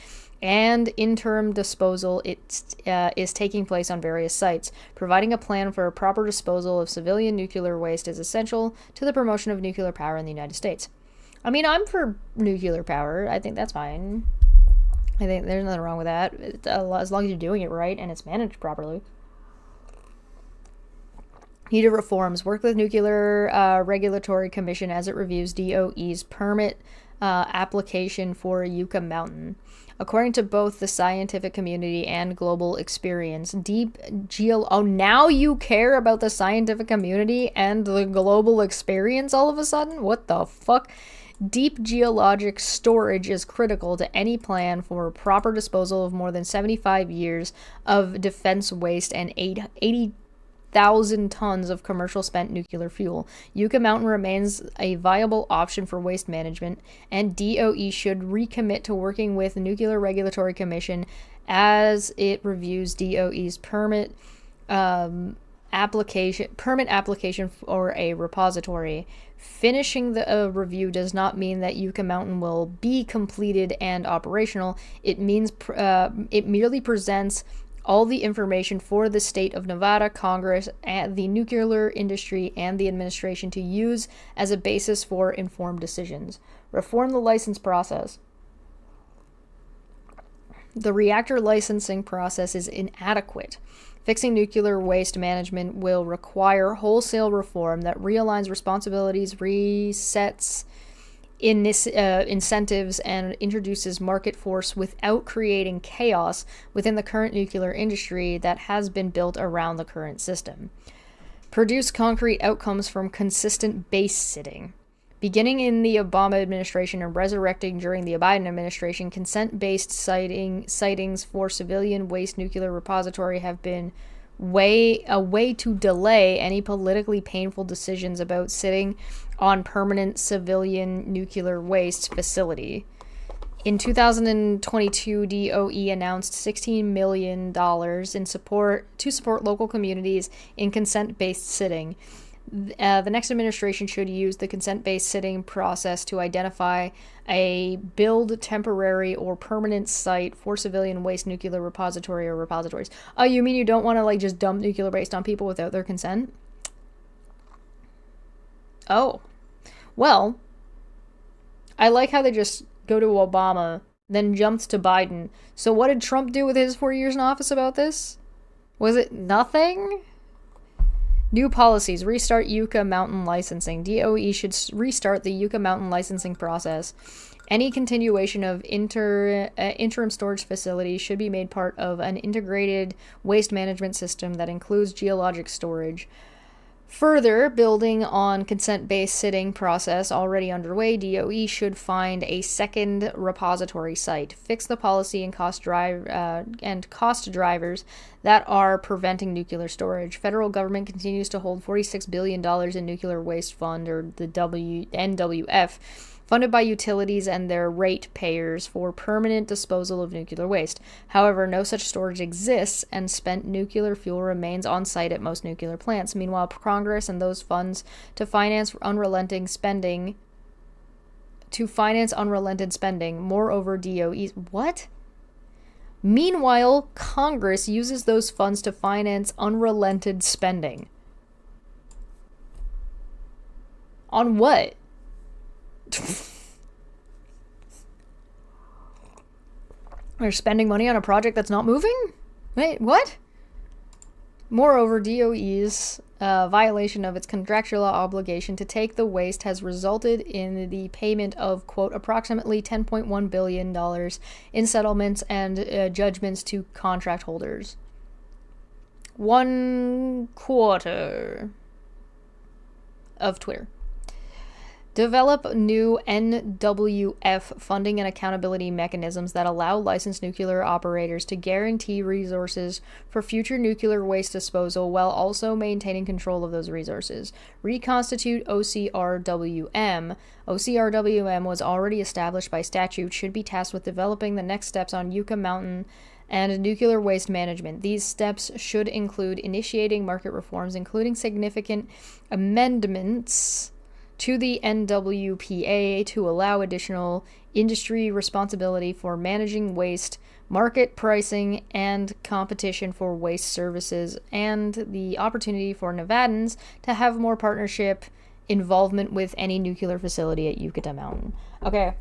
and interim disposal. Is taking place on various sites. Providing a plan for a proper disposal of civilian nuclear waste is essential to the promotion of nuclear power in the United States. I mean, I'm for nuclear power. I think that's fine. I think there's nothing wrong with that, as long as you're doing it right and it's managed properly. Needed reforms. Work with Nuclear Regulatory Commission as it reviews DOE's permit application for Yucca Mountain. According to both the scientific community and global experience, now you care about the scientific community and the global experience all of a sudden? What the fuck? Deep geologic storage is critical to any plan for proper disposal of more than 75 years of defense waste and 80,000 tons of commercial spent nuclear fuel. Yucca Mountain remains a viable option for waste management, and DOE should recommit to working with the Nuclear Regulatory Commission as it reviews DOE's permit application for a repository. Finishing the review does not mean that Yucca Mountain will be completed and operational. It means it merely presents all the information for the state of Nevada, Congress, and the nuclear industry, and the administration to use as a basis for informed decisions. Reform the license process. The reactor licensing process is inadequate. Fixing nuclear waste management will require wholesale reform that realigns responsibilities, resets incentives, and introduces market force without creating chaos within the current nuclear industry that has been built around the current system. Produce concrete outcomes from consistent base sitting. Beginning in the Obama administration and resurrecting during the Biden administration, consent-based sightings for civilian waste nuclear repository have been a way to delay any politically painful decisions about sitting on permanent civilian nuclear waste facility. In 2022, DOE announced $16 million to support local communities in consent-based sitting. The next administration should use the consent-based sitting process to identify a build temporary or permanent site for civilian waste nuclear repository or repositories. Oh, you mean you don't want to like just dump nuclear waste on people without their consent? Oh. Well, I like how they just go to Obama, then jumped to Biden. So what did Trump do with his 4 years in office about this? Was it nothing? New policies. Restart Yucca Mountain licensing. DOE should restart the Yucca Mountain licensing process. Any continuation of interim storage facilities should be made part of an integrated waste management system that includes geologic storage. Further, building on consent-based sitting process already underway, DOE should find a second repository site, fix the policy and cost drivers that are preventing nuclear storage. Federal government continues to hold $46 billion in nuclear waste fund, or the NWF, funded by utilities and their ratepayers for permanent disposal of nuclear waste. However, no such storage exists, and spent nuclear fuel remains on site at most nuclear plants. Meanwhile, Congress and those funds to finance unrelenting spending. Moreover, DOE's what? Meanwhile, Congress uses those funds to finance unrelented spending. On what? They're spending money on a project that's not moving? Wait, what? Moreover, DOE's violation of its contractual obligation to take the waste has resulted in the payment of, quote, approximately $10.1 billion in settlements and judgments to contract holders. 1/4 of Twitter. Develop new NWF funding and accountability mechanisms that allow licensed nuclear operators to guarantee resources for future nuclear waste disposal while also maintaining control of those resources. Reconstitute OCRWM. OCRWM was already established by statute, should be tasked with developing the next steps on Yucca Mountain and nuclear waste management. These steps should include initiating market reforms, including significant amendments to the NWPA to allow additional industry responsibility for managing waste, market pricing, and competition for waste services, and the opportunity for Nevadans to have more partnership involvement with any nuclear facility at Yucca Mountain. Okay,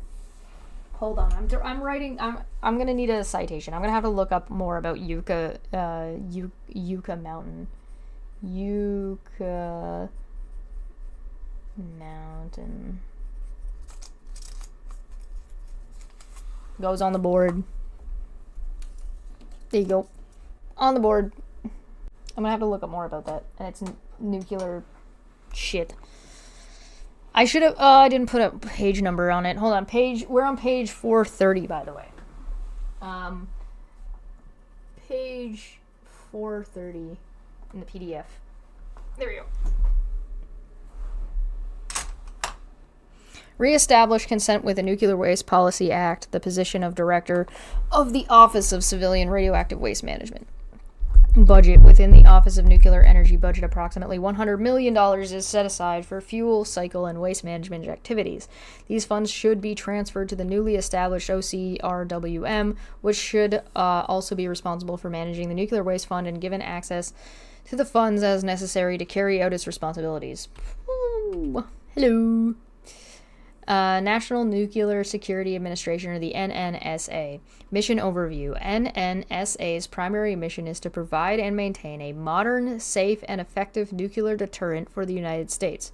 hold on. I'm writing. I'm gonna need a citation. I'm gonna have to look up more about Yucca Mountain. Yucca Mountain goes on the board. There you go, on the board. I'm gonna have to look up more about that, and it's nuclear shit. I should have. I didn't put a page number on it. Hold on, we're on page 430, by the way. Page 430 in the PDF. There we go. Reestablish consent with the Nuclear Waste Policy Act, the position of Director of the Office of Civilian Radioactive Waste Management. Budget. Within the Office of Nuclear Energy budget, approximately $100 million is set aside for fuel cycle and waste management activities. These funds should be transferred to the newly established OCRWM, which should also be responsible for managing the Nuclear Waste Fund and given access to the funds as necessary to carry out its responsibilities. Ooh, hello. National Nuclear Security Administration, or the NNSA. Mission overview. NNSA's primary mission is to provide and maintain a modern, safe, and effective nuclear deterrent for the United States.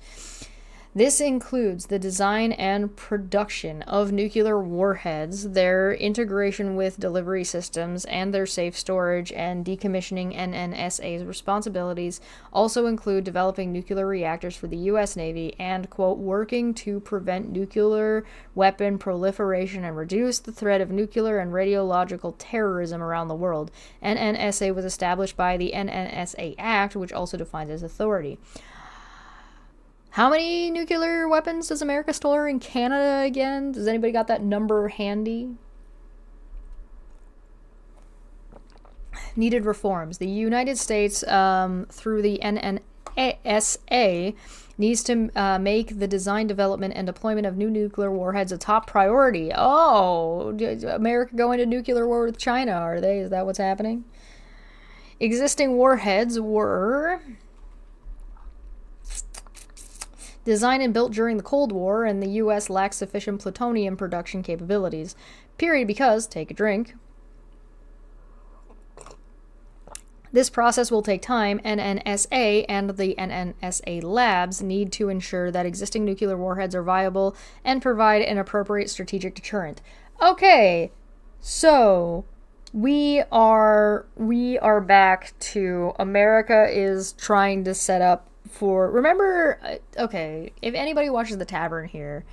This includes the design and production of nuclear warheads, their integration with delivery systems, and their safe storage and decommissioning. NNSA's responsibilities also include developing nuclear reactors for the U.S. Navy and, quote, working to prevent nuclear weapon proliferation and reduce the threat of nuclear and radiological terrorism around the world. NNSA was established by the NNSA Act, which also defines its authority. How many nuclear weapons does America store in Canada again? Does anybody got that number handy? Needed reforms. The United States, through the needs to make the design, development, and deployment of new nuclear warheads a top priority. Oh, America going to nuclear war with China, are they? Is that what's happening? Existing warheads were designed and built during the Cold War, and the U.S. lacks sufficient plutonium production capabilities. Period, because, take a drink, this process will take time. NNSA and the NNSA labs need to ensure that existing nuclear warheads are viable and provide an appropriate strategic deterrent. Okay, so we are back to America is trying to set up for, remember, okay, if anybody watches The Tavern here,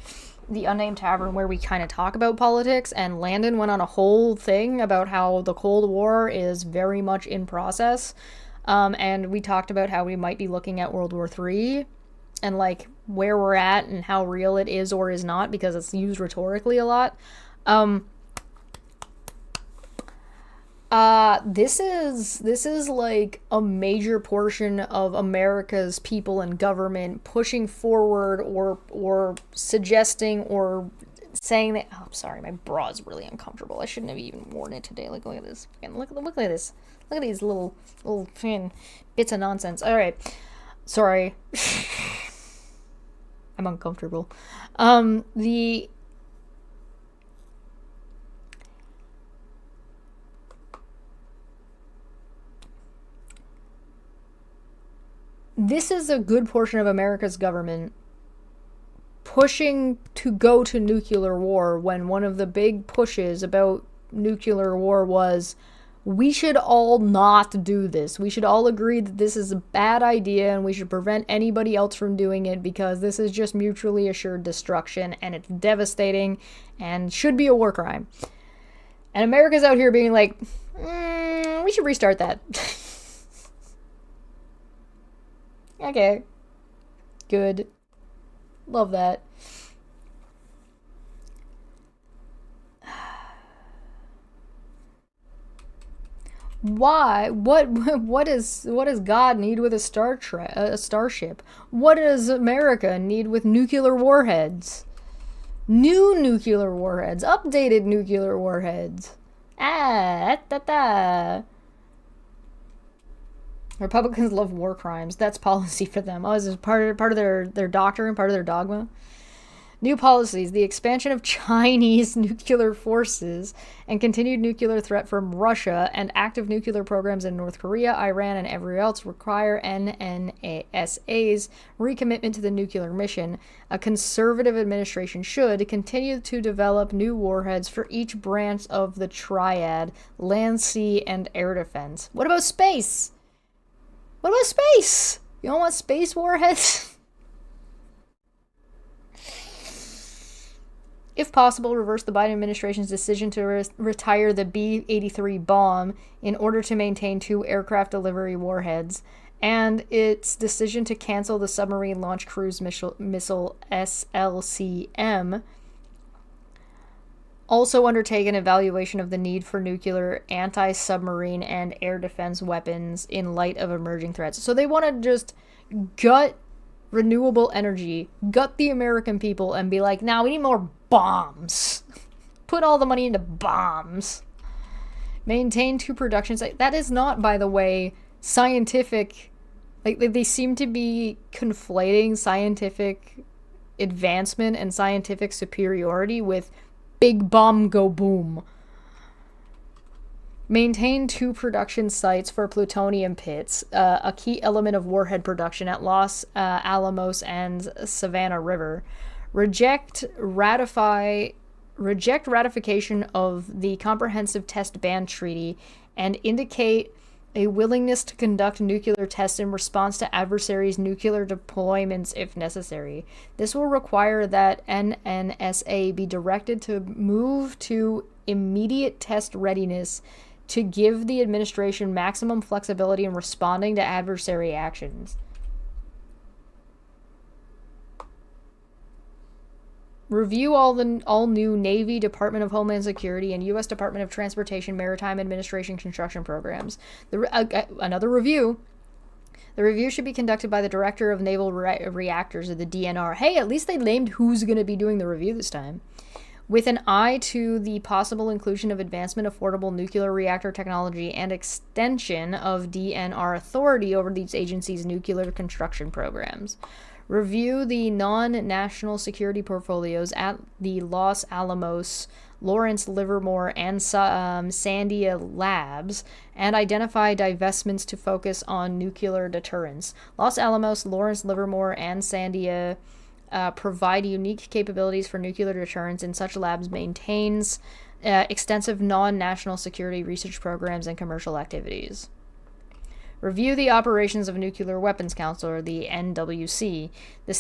the unnamed tavern where we kind of talk about politics, and Landon went on a whole thing about how the Cold War is very much in process, and we talked about how we might be looking at World War III, and like where we're at and how real it is or is not, because it's used rhetorically a lot. This is like a major portion of America's people and government pushing forward or suggesting or saying that, oh, I'm sorry, my bra is really uncomfortable. I shouldn't have even worn it today. Like, look at this. Look at this. Look at these little bits of nonsense. All right. Sorry. I'm uncomfortable. This is a good portion of America's government pushing to go to nuclear war, when one of the big pushes about nuclear war was, we should all not do this. We should all agree that this is a bad idea and we should prevent anybody else from doing it, because this is just mutually assured destruction and it's devastating and should be a war crime. And America's out here being like, we should restart that. Okay. Good. Love that. Why? What does God need with a starship? What does America need with nuclear warheads? New nuclear warheads, updated nuclear warheads. Republicans love war crimes. That's policy for them. Oh, is this part of their doctrine, part of their dogma? New policies: the expansion of Chinese nuclear forces and continued nuclear threat from Russia, and active nuclear programs in North Korea, Iran, and everywhere else require NNSA's recommitment to the nuclear mission. A conservative administration should continue to develop new warheads for each branch of the triad: land, sea, and air defense. What about space? What about space? You don't want space warheads? If possible, reverse the Biden administration's decision to retire the B-83 bomb in order to maintain 2 aircraft delivery warheads, and its decision to cancel the submarine launch cruise missile SLCM. Also undertake an evaluation of the need for nuclear, anti-submarine, and air defense weapons in light of emerging threats. So they want to just gut renewable energy, gut the American people, and be like, nah, we need more bombs. Put all the money into bombs. Maintain 2 production sites. That is not, by the way, scientific. Like, they seem to be conflating scientific advancement and scientific superiority with big bomb go boom. Maintain 2 production sites for plutonium pits, a key element of warhead production at Los Alamos and Savannah River. Reject ratification of the Comprehensive Test Ban Treaty, and indicate a willingness to conduct nuclear tests in response to adversaries' nuclear deployments if necessary. This will require that NNSA be directed to move to immediate test readiness to give the administration maximum flexibility in responding to adversary actions. Review all new Navy, Department of Homeland Security, and U.S. Department of Transportation Maritime Administration construction programs. Another review. The review should be conducted by the Director of Naval Reactors, or the DNR. Hey, at least they named who's going to be doing the review this time. With an eye to the possible inclusion of advancement affordable nuclear reactor technology and extension of DNR authority over these agencies' nuclear construction programs. Review the non-national security portfolios at the Los Alamos, Lawrence Livermore, and Sandia labs, and identify divestments to focus on nuclear deterrence. Los Alamos, Lawrence Livermore, and Sandia provide unique capabilities for nuclear deterrence, and such labs maintains extensive non-national security research programs and commercial activities. Review the operations of Nuclear Weapons Council, or the NWC. The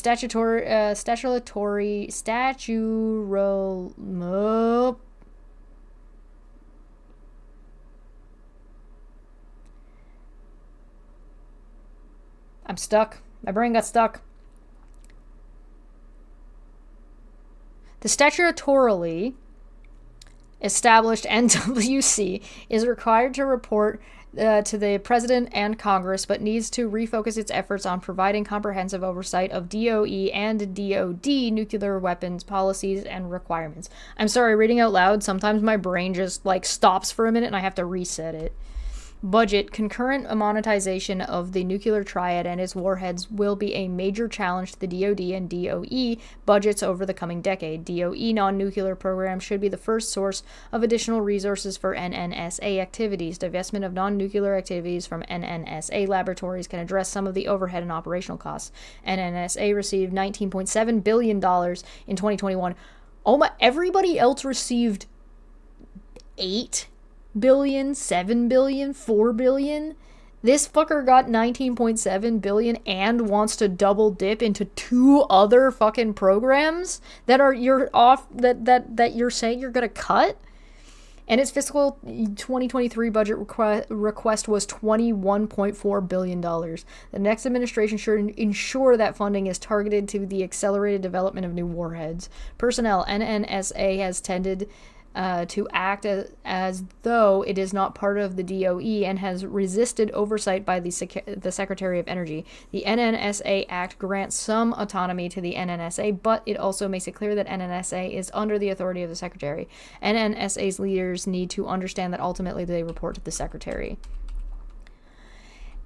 I'm stuck. My brain got stuck. The statutorily established NWC is required to report to the President and Congress, but needs to refocus its efforts on providing comprehensive oversight of DOE and DOD nuclear weapons policies and requirements. I'm sorry, reading out loud, sometimes my brain just stops for a minute and I have to reset it. Budget. Concurrent monetization of the nuclear triad and its warheads will be a major challenge to the DoD and DOE budgets over the coming decade. DOE non-nuclear programs should be the first source of additional resources for NNSA activities. Divestment of non-nuclear activities from NNSA laboratories can address some of the overhead and operational costs. NNSA received $19.7 billion in 2021. Everybody else received $8 billion, $7 billion, $4 billion. This fucker got $19.7 billion and wants to double dip into 2 other fucking programs that you're saying you're gonna cut. And its fiscal 2023 budget request was $21.4 billion. The next administration should ensure that funding is targeted to the accelerated development of new warheads. Personnel. NNSA has tended to act as though it is not part of the DOE and has resisted oversight by the Secretary of Energy. The NNSA Act grants some autonomy to the NNSA, but it also makes it clear that NNSA is under the authority of the Secretary. NNSA's leaders need to understand that ultimately they report to the Secretary.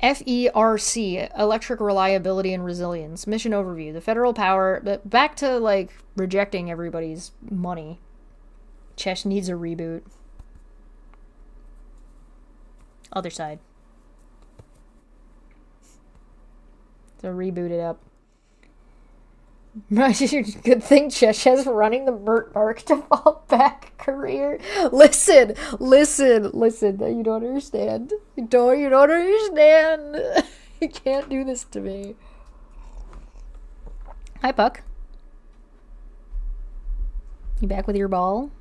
FERC, Electric Reliability and Resilience. Mission overview. The federal power... Back to, rejecting everybody's money. Chesh needs a reboot. Other side. So reboot it up. Good thing Chesh has running the Merc to fall back career. Listen. You don't understand. You don't understand. You can't do this to me. Hi, Puck. You back with your ball?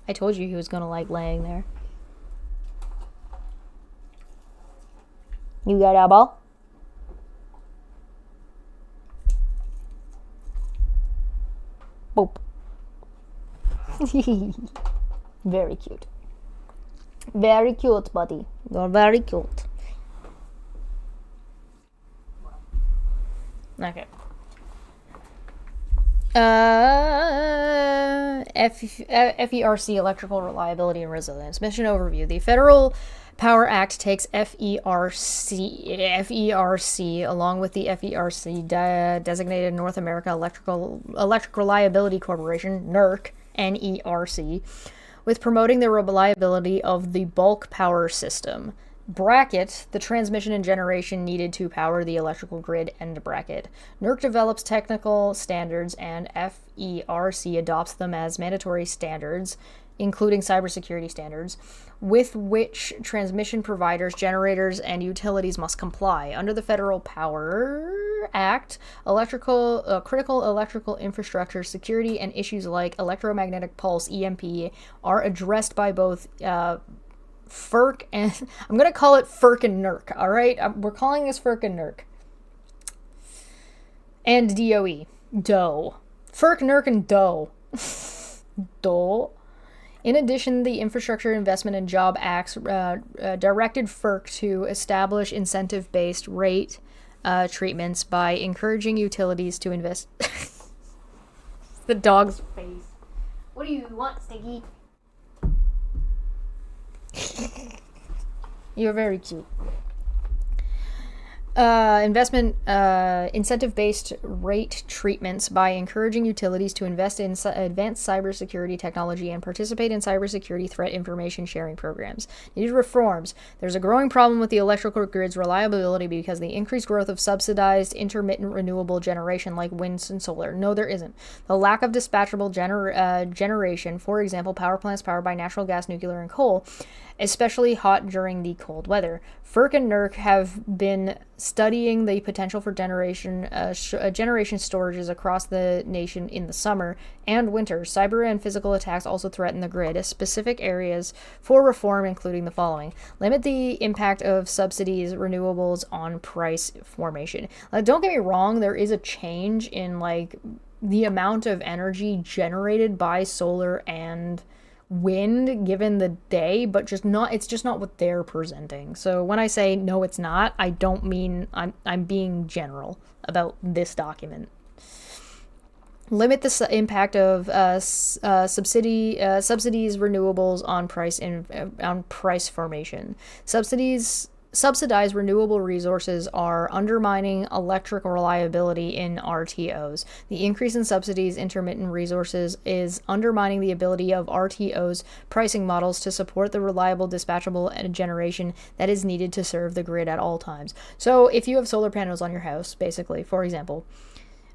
I told you he was gonna like laying there. You got a ball? Boop. Very cute. Very cute, buddy. You're very cute. Okay. FERC, Electrical Reliability and Resilience. Mission overview. The Federal Power Act takes FERC along with the FERC designated North America Electric Reliability Corporation, NERC, with promoting the reliability of the bulk power system. Bracket, the transmission and generation needed to power the electrical grid, end bracket. NERC develops technical standards and FERC adopts them as mandatory standards, including cybersecurity standards, with which transmission providers, generators, and utilities must comply. Under the Federal Power Act, critical electrical infrastructure security and issues like electromagnetic pulse, EMP, are addressed by both FERC and... I'm going to call it FERC and NERC, alright? We're calling this FERC and NERC. And DOE. DOE. FERC, NERC, and DOE. DOE. In addition, the Infrastructure Investment and Job Acts directed FERC to establish incentive-based rate treatments by encouraging utilities to invest. The dog's face. What do you want, Stinky? You're very cute. Incentive-based rate treatments by encouraging utilities to invest in advanced cybersecurity technology and participate in cybersecurity threat information sharing programs. Needed reforms. There's a growing problem with the electrical grid's reliability because of the increased growth of subsidized intermittent renewable generation like wind and solar. No, there isn't. The lack of dispatchable generation, for example, power plants powered by natural gas, nuclear, and coal, especially hot during the cold weather. FERC and NERC have been studying the potential for generation storages across the nation in the summer and winter. Cyber and physical attacks also threaten the grid. Specific areas for reform including the following: limit the impact of subsidies renewables on price formation. Don't get me wrong, there is a change in like the amount of energy generated by solar and wind given the day, but it's just not what they're presenting. So when I say no it's not, I don't mean I'm being general about this document. Limit the impact of subsidies renewables on price formation. Subsidized renewable resources are undermining electric reliability in RTOs. The increase in subsidies intermittent resources is undermining the ability of RTOs pricing models to support the reliable dispatchable generation that is needed to serve the grid at all times. So if you have solar panels on your house, basically, for example,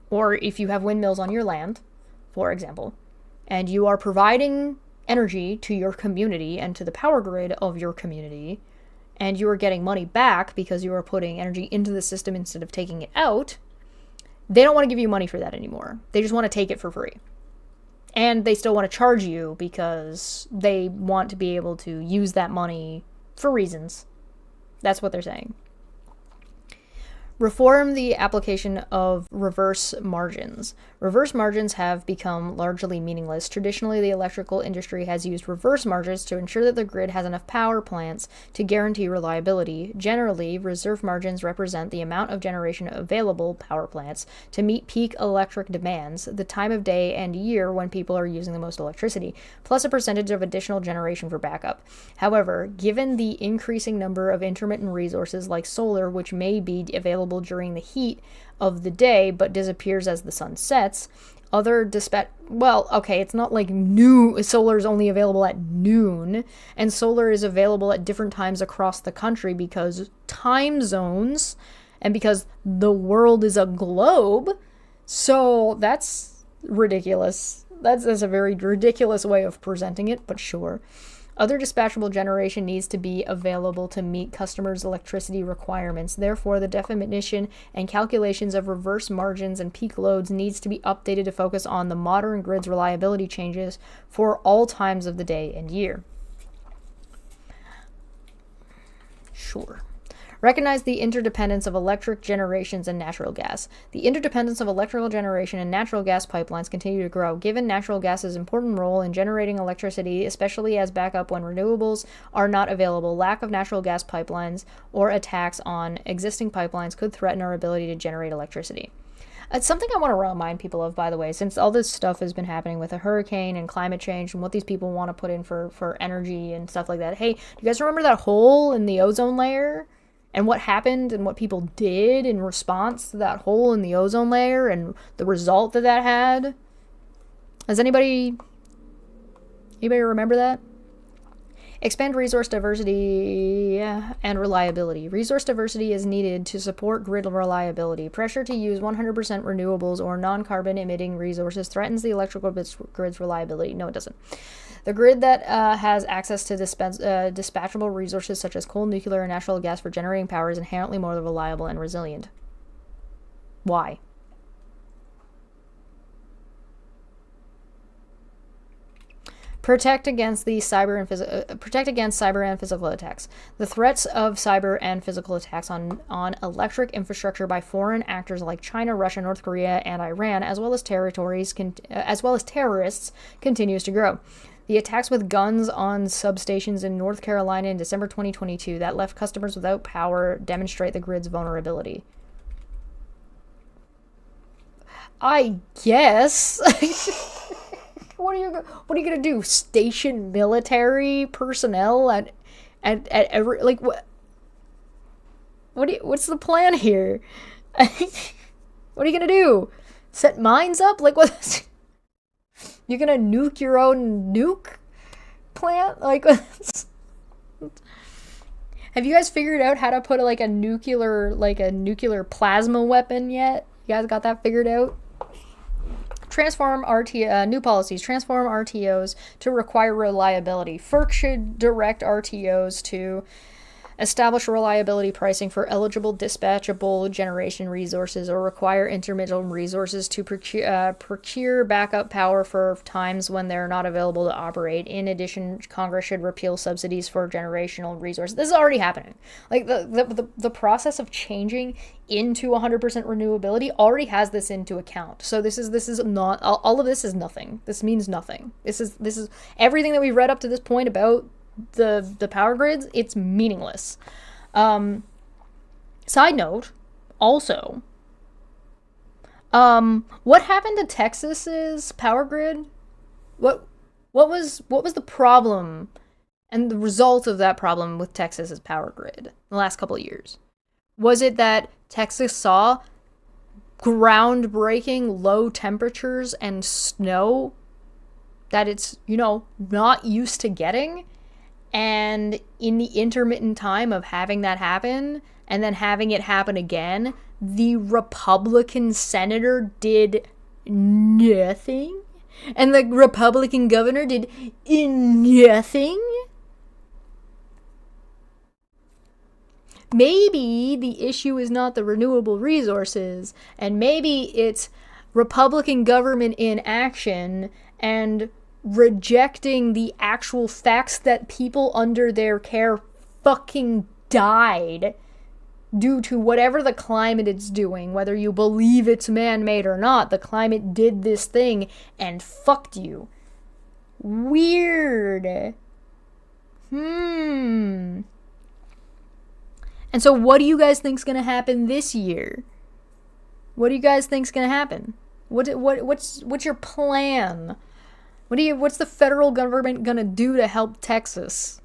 or if you have windmills on your land, for example, and you are providing energy to your community and to the power grid of your community, and you are getting money back because you are putting energy into the system instead of taking it out, they don't want to give you money for that anymore. They just want to take it for free. And they still want to charge you because they want to be able to use that money for reasons. That's what they're saying. Reform the application of reverse margins. Reverse margins have become largely meaningless. Traditionally, the electrical industry has used reverse margins to ensure that the grid has enough power plants to guarantee reliability. Generally, reserve margins represent the amount of generation available power plants to meet peak electric demands, the time of day and year when people are using the most electricity, plus a percentage of additional generation for backup. However, given the increasing number of intermittent resources like solar, which may be available during the heat of the day but disappears as the sun sets, it's not like solar is only available at noon, and solar is available at different times across the country because time zones and because the world is a globe. So that's ridiculous. That's a very ridiculous way of presenting it, but sure. Other dispatchable generation needs to be available to meet customers' electricity requirements. Therefore, the definition and calculations of reverse margins and peak loads needs to be updated to focus on the modern grid's reliability changes for all times of the day and year. Sure. Recognize the interdependence of electric generations and natural gas. The interdependence of electrical generation and natural gas pipelines continue to grow, given natural gas's important role in generating electricity, especially as backup when renewables are not available. Lack of natural gas pipelines or attacks on existing pipelines could threaten our ability to generate electricity. It's something I want to remind people of, by the way, since all this stuff has been happening with a hurricane and climate change and what these people want to put in for energy and stuff like that. Hey, do you guys remember that hole in the ozone layer? And what happened and what people did in response to that hole in the ozone layer and the result that had? Does anybody remember that? Expand resource diversity and reliability. Resource diversity is needed to support grid reliability. Pressure to use 100% renewables or non-carbon emitting resources threatens the electrical grid's reliability. No, it doesn't. The grid that has access to dispatchable resources such as coal, nuclear, and natural gas for generating power is inherently more reliable and resilient. Why? Protect against cyber and physical attacks. The threats of cyber and physical attacks on electric infrastructure by foreign actors like China, Russia, North Korea, and Iran, as well as terrorists, continues to grow. The attacks with guns on substations in North Carolina in December 2022 that left customers without power demonstrate the grid's vulnerability. I guess. What are you gonna do? Station military personnel at every, like, what's the plan here? What are you gonna do? Set mines up? Like, what? You're gonna nuke your own nuke plant? Like, have you guys figured out how to put a nuclear plasma weapon yet? You guys got that figured out? New policies. Transform RTOs to require reliability. FERC should direct RTOs to establish reliability pricing for eligible dispatchable generation resources, or require intermittent resources to procure backup power for times when they're not available to operate. In addition, Congress should repeal subsidies for generational resources. This is already happening. Like, the process of changing into 100% renewability already has this into account. So this is not, all of this is nothing. This means nothing. This is everything that we've read up to this point about the power grids. It's meaningless. Side note, also, what happened to Texas's power grid? What was the problem and the result of that problem with Texas's power grid in the last couple of years? Was it that Texas saw groundbreaking low temperatures and snow that it's, not used to getting? And in the intermittent time of having that happen and then having it happen again, the Republican senator did nothing, and the Republican governor did nothing. Maybe the issue is not the renewable resources, and maybe it's Republican government inaction and rejecting the actual facts that people under their care fucking died due to whatever the climate is doing. Whether you believe it's man-made or not, the climate did this thing and fucked you. Weird. And so what do you guys think's gonna happen this year? What do you guys think's gonna happen? What's your plan? What's the federal government gonna do to help Texas?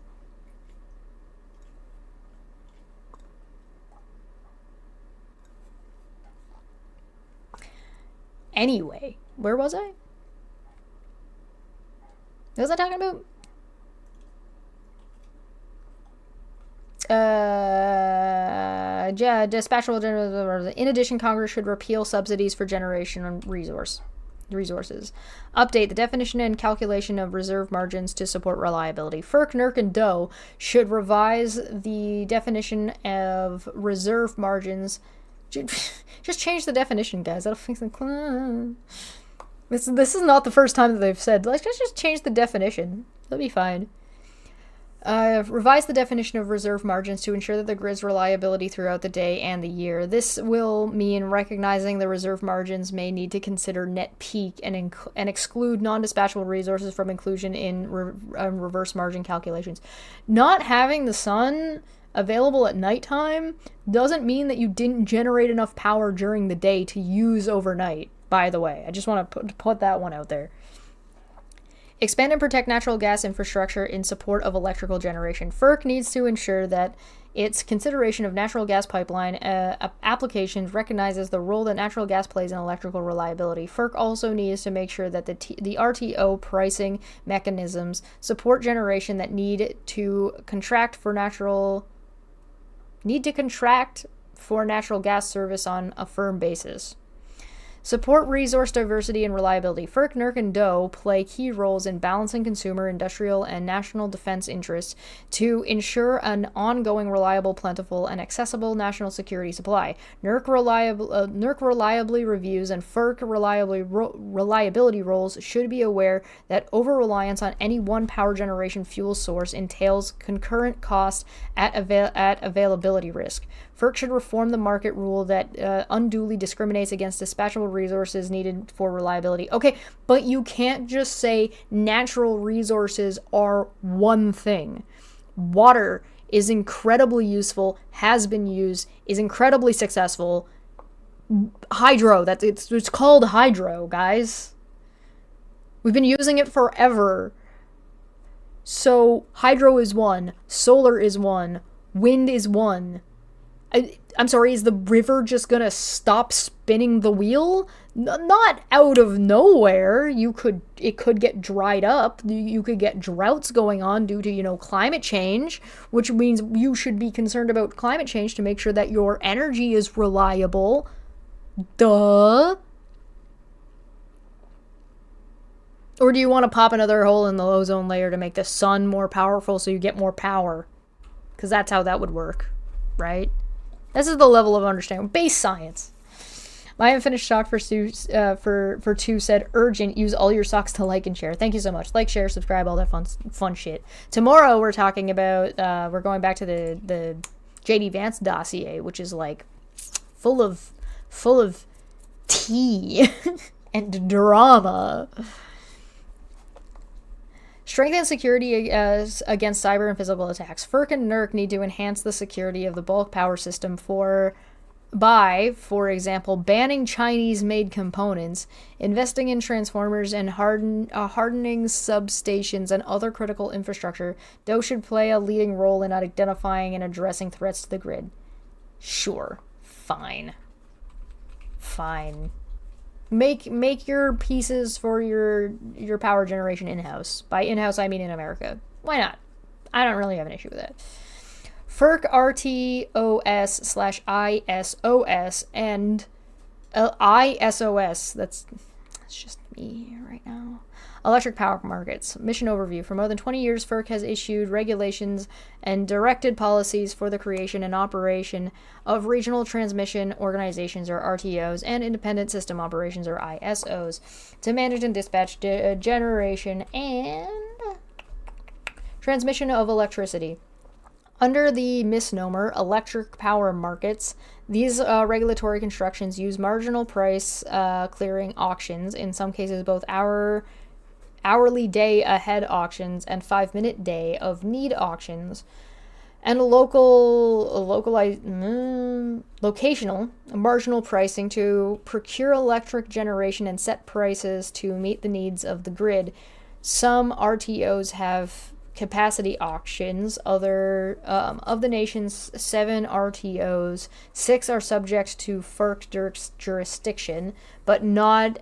Anyway, where was I? What was I talking about? Dispatchable. In addition, Congress should repeal subsidies for generation and resources. Update the definition and calculation of reserve margins to support reliability. FERC, NERC, and DOE should revise the definition of reserve margins. Just change the definition, guys. I don't think so. This is not the first time that they've said, let's just change the definition. That'll be fine. Revise the definition of reserve margins to ensure that the grid's reliability throughout the day and the year. This will mean recognizing the reserve margins may need to consider net peak and exclude non-dispatchable resources from inclusion in reverse margin calculations. Not having the sun available at nighttime doesn't mean that you didn't generate enough power during the day to use overnight, by the way. I just want to put that one out there. Expand and protect natural gas infrastructure in support of electrical generation. FERC needs to ensure that its consideration of natural gas pipeline applications recognizes the role that natural gas plays in electrical reliability. FERC also needs to make sure that the RTO pricing mechanisms support generation that need to contract for natural gas service on a firm basis. Support resource diversity and reliability. FERC, NERC, and DOE play key roles in balancing consumer, industrial, and national defense interests to ensure an ongoing, reliable, plentiful, and accessible national security supply. NERC reliably reviews and FERC reliability roles should be aware that over-reliance on any one power generation fuel source entails concurrent cost at availability risk. FERC should reform the market rule that unduly discriminates against dispatchable resources needed for reliability. Okay, but you can't just say natural resources are one thing. Water is incredibly useful, has been used, is incredibly successful. Hydro, it's called hydro, guys. We've been using it forever. So hydro is one, solar is one, wind is one. I'm sorry, is the river just gonna stop spinning the wheel? Not out of nowhere. It could get dried up. You could get droughts going on due to, climate change, which means you should be concerned about climate change to make sure that your energy is reliable. Duh. Or do you want to pop another hole in the ozone layer to make the sun more powerful so you get more power? Because that's how that would work, right? This is the level of understanding. Base science. My unfinished talk for two said, urgent, use all your socks to like and share. Thank you so much. Like, share, subscribe, all that fun shit. Tomorrow we're talking about, we're going back to the J.D. Vance dossier, which is like full of tea and drama. Strengthen security against cyber and physical attacks. FERC and NERC need to enhance the security of the bulk power system by, for example, banning Chinese-made components, investing in transformers, and hardening substations and other critical infrastructure. DOE should play a leading role in identifying and addressing threats to the grid. Sure. Fine. Make your pieces for your power generation in-house. By in-house, I mean in America. Why not? I don't really have an issue with that. FERC RTOS/ISOS and ISOS. That's just me right now. Electric power markets. Mission overview. For more than 20 years, FERC has issued regulations and directed policies for the creation and operation of regional transmission organizations, or RTOs, and independent system operations, or ISOs, to manage and dispatch generation and transmission of electricity. Under the misnomer electric power markets, these regulatory constructions use marginal price clearing auctions, in some cases both hourly day ahead auctions and 5-minute day of need auctions, and locational marginal pricing to procure electric generation and set prices to meet the needs of the grid. Some RTOs have capacity auctions. Of the nation's 7 RTOs, 6 are subject to FERC jurisdiction, but not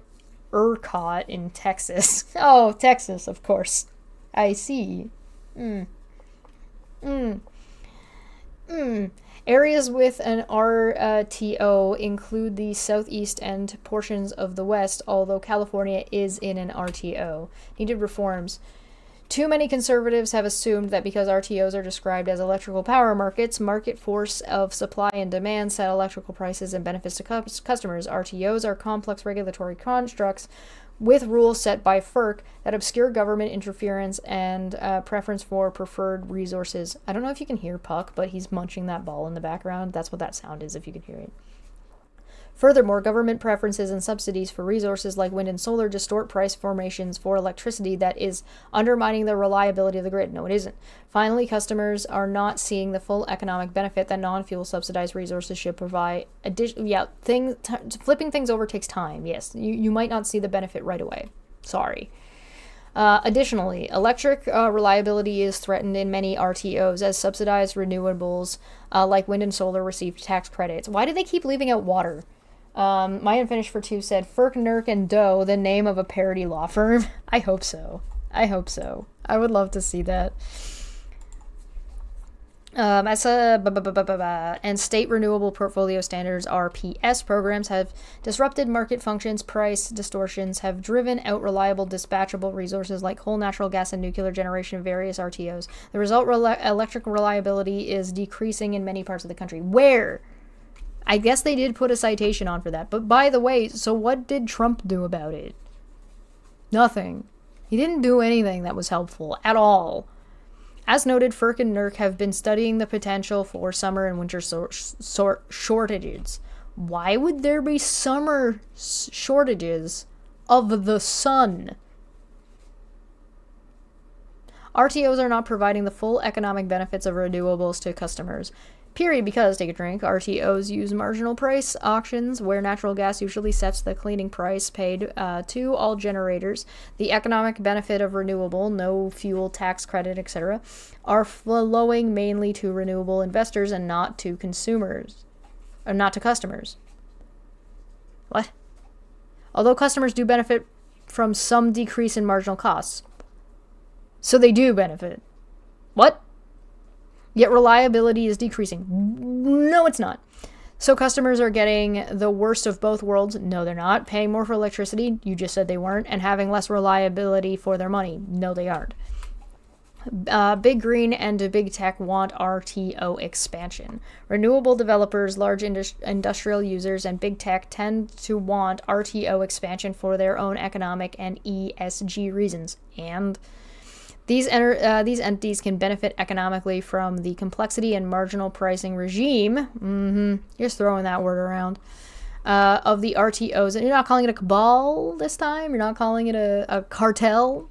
ERCOT in Texas. Oh, Texas, of course. I see. Areas with an RTO include the southeast and portions of the west, although California is in an RTO. Needed reforms. Too many conservatives have assumed that because RTOs are described as electrical power markets, market force of supply and demand set electrical prices and benefits to customers. RTOs are complex regulatory constructs with rules set by FERC that obscure government interference and preference for preferred resources. I don't know if you can hear Puck, but he's munching that ball in the background. That's what that sound is, if you can hear it. Furthermore, government preferences and subsidies for resources like wind and solar distort price formations for electricity that is undermining the reliability of the grid. No, it isn't. Finally, customers are not seeing the full economic benefit that non-fuel subsidized resources should provide. Flipping things over takes time. Yes, you might not see the benefit right away. Sorry. Additionally, electric reliability is threatened in many RTOs as subsidized renewables like wind and solar receive tax credits. Why do they keep leaving out water? My Unfinished for 2 said, FERC, NERC, and DOE, the name of a parody law firm. I hope so. I would love to see that. And state renewable portfolio standards, RPS programs, have disrupted market functions. Price distortions have driven out reliable dispatchable resources like coal, natural gas, and nuclear generation of various RTOs. The result, electric reliability is decreasing in many parts of the country. Where? I guess they did put a citation on for that. But by the way, so what did Trump do about it? Nothing. He didn't do anything that was helpful at all. As noted, FERC and NERC have been studying the potential for summer and winter shortages. Why would there be summer shortages of the sun? RTOs are not providing the full economic benefits of renewables to customers. Period, because, take a drink, RTOs use marginal price auctions where natural gas usually sets the cleaning price paid to all generators. The economic benefit of renewable, no fuel tax credit, etc., are flowing mainly to renewable investors and not to consumers, or not to customers. What? Although customers do benefit from some decrease in marginal costs. So they do benefit. What? Yet reliability is decreasing. No, it's not. So customers are getting the worst of both worlds. No, they're not. Paying more for electricity. You just said they weren't. And having less reliability for their money. No, they aren't. Big Green and Big Tech want RTO expansion. Renewable developers, large industrial users, and Big Tech tend to want RTO expansion for their own economic and ESG reasons. And these entities can benefit economically from the complexity and marginal pricing regime, just throwing that word around, of the RTOs. And you're not calling it a cabal this time? You're not calling it a cartel?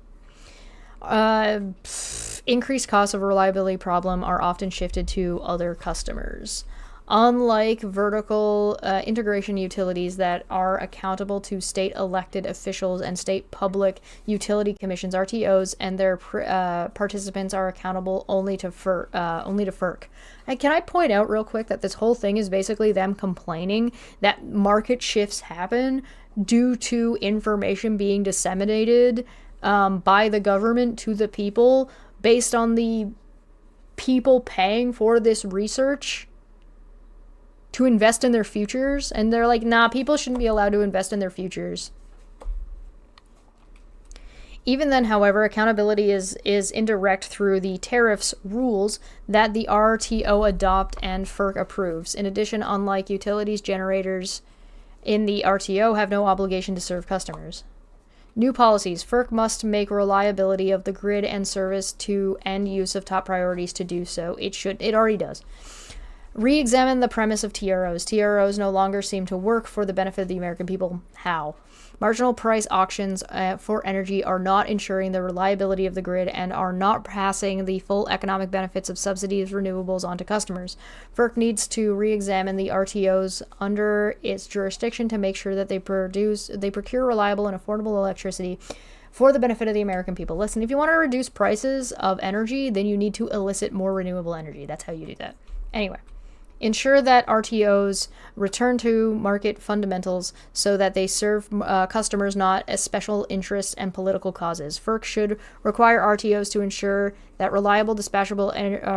Increased costs of reliability problem are often shifted to other customers. Unlike vertical integration utilities that are accountable to state elected officials and state public utility commissions, RTOs and their participants are accountable only to FERC. And can I point out real quick that this whole thing is basically them complaining that market shifts happen due to information being disseminated by the government to the people based on the people paying for this research to invest in their futures, and they're like, nah, people shouldn't be allowed to invest in their futures. Even then, however, accountability is indirect through the tariffs rules that the RTO adopt and FERC approves. In addition, unlike utilities, generators in the RTO have no obligation to serve customers. New policies. FERC must make reliability of the grid and service to end use of top priorities to do so. It already does. Re-examine the premise of TROs. TROs no longer seem to work for the benefit of the American people. How? Marginal price auctions for energy are not ensuring the reliability of the grid and are not passing the full economic benefits of subsidies renewables onto customers. FERC needs to re-examine the RTOs under its jurisdiction to make sure that they procure reliable and affordable electricity for the benefit of the American people. Listen, if you want to reduce prices of energy, then you need to elicit more renewable energy. That's how you do that. Anyway. Ensure that RTOs return to market fundamentals so that they serve customers, not as special interests and political causes. FERC should require RTOs to ensure that reliable, dispatchable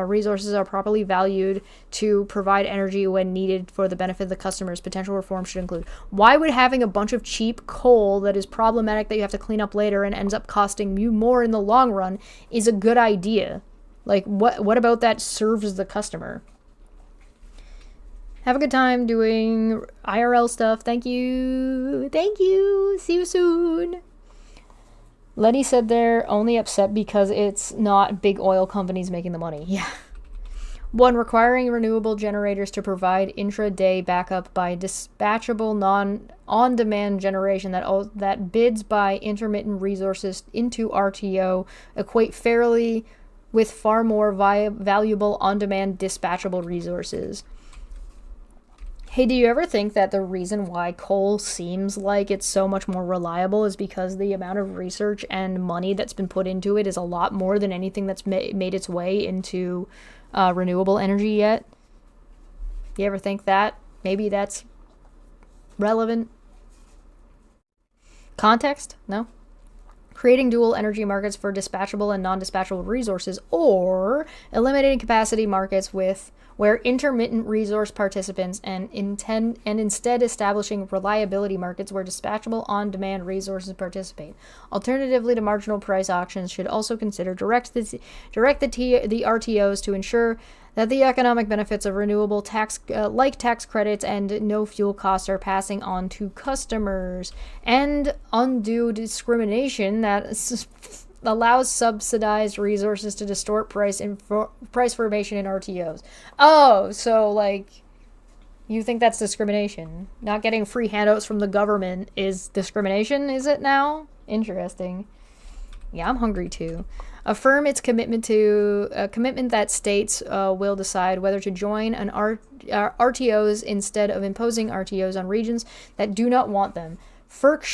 resources are properly valued to provide energy when needed for the benefit of the customers. Potential reform should include. Why would having a bunch of cheap coal that is problematic that you have to clean up later and ends up costing you more in the long run is a good idea? Like, what about that serves the customer? Have a good time doing IRL stuff. Thank you. Thank you. See you soon. Lenny said they're only upset because it's not big oil companies making the money. Yeah. 1. Requiring renewable generators to provide intraday backup by dispatchable on-demand generation that bids by intermittent resources into RTO equate fairly with far more valuable on-demand dispatchable resources. Hey, do you ever think that the reason why coal seems like it's so much more reliable is because the amount of research and money that's been put into it is a lot more than anything that's made its way into renewable energy yet? You ever think that? Maybe that's relevant? Context? No? Creating dual energy markets for dispatchable and non-dispatchable resources, or eliminating capacity markets where intermittent resource participants and instead establishing reliability markets where dispatchable on-demand resources participate. Alternatively to marginal price auctions, should also consider direct the RTOs to ensure that the economic benefits of renewable tax credits and no fuel costs are passing on to customers, and undue discrimination that allows subsidized resources to distort price formation in RTOs. Oh, so like you think that's discrimination? Not getting free handouts from the government is discrimination, is it now? Interesting. Yeah, I'm hungry too. Affirm its commitment that states will decide whether to join an RTOs instead of imposing RTOs on regions that do not want them. FERC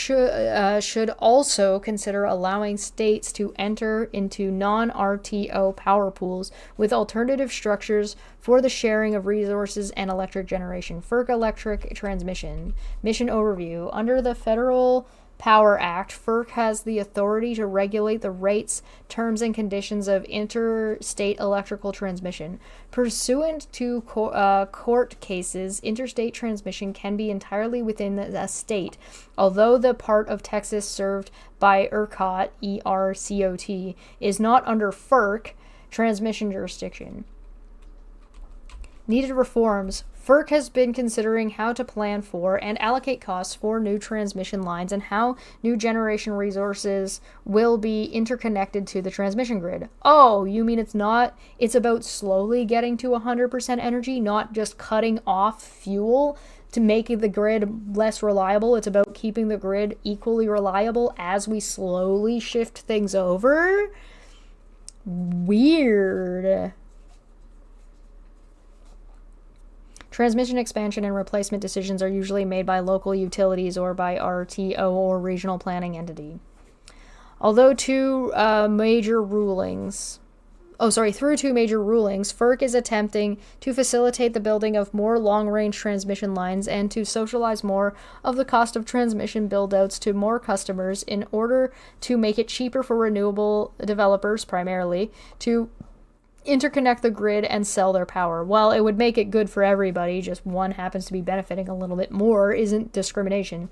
should also consider allowing states to enter into non-RTO power pools with alternative structures for the sharing of resources and electric generation. FERC Electric Transmission. Mission Overview. Under the Federal Power Act, FERC has the authority to regulate the rates, terms, and conditions of interstate electrical transmission. Pursuant to court cases, interstate transmission can be entirely within a state, although the part of Texas served by ERCOT, E-R-C-O-T, is not under FERC transmission jurisdiction. Needed reforms. FERC has been considering how to plan for and allocate costs for new transmission lines and how new generation resources will be interconnected to the transmission grid. Oh, you mean it's about slowly getting to 100% energy, not just cutting off fuel to make the grid less reliable. It's about keeping the grid equally reliable as we slowly shift things over? Weird. Transmission expansion and replacement decisions are usually made by local utilities or by RTO or regional planning entity. Through two major rulings, FERC is attempting to facilitate the building of more long-range transmission lines and to socialize more of the cost of transmission build-outs to more customers in order to make it cheaper for renewable developers, primarily, to interconnect the grid and sell their power. While it would make it good for everybody, just one happens to be benefiting a little bit more, isn't discrimination.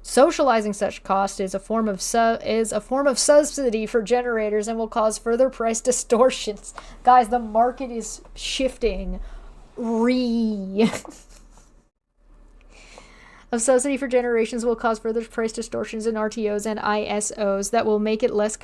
Socializing such cost is a form of subsidy for generators and will cause further price distortions. Guys, the market is shifting. Of subsidy for generations will cause further price distortions in RTOs and ISOs that will make it less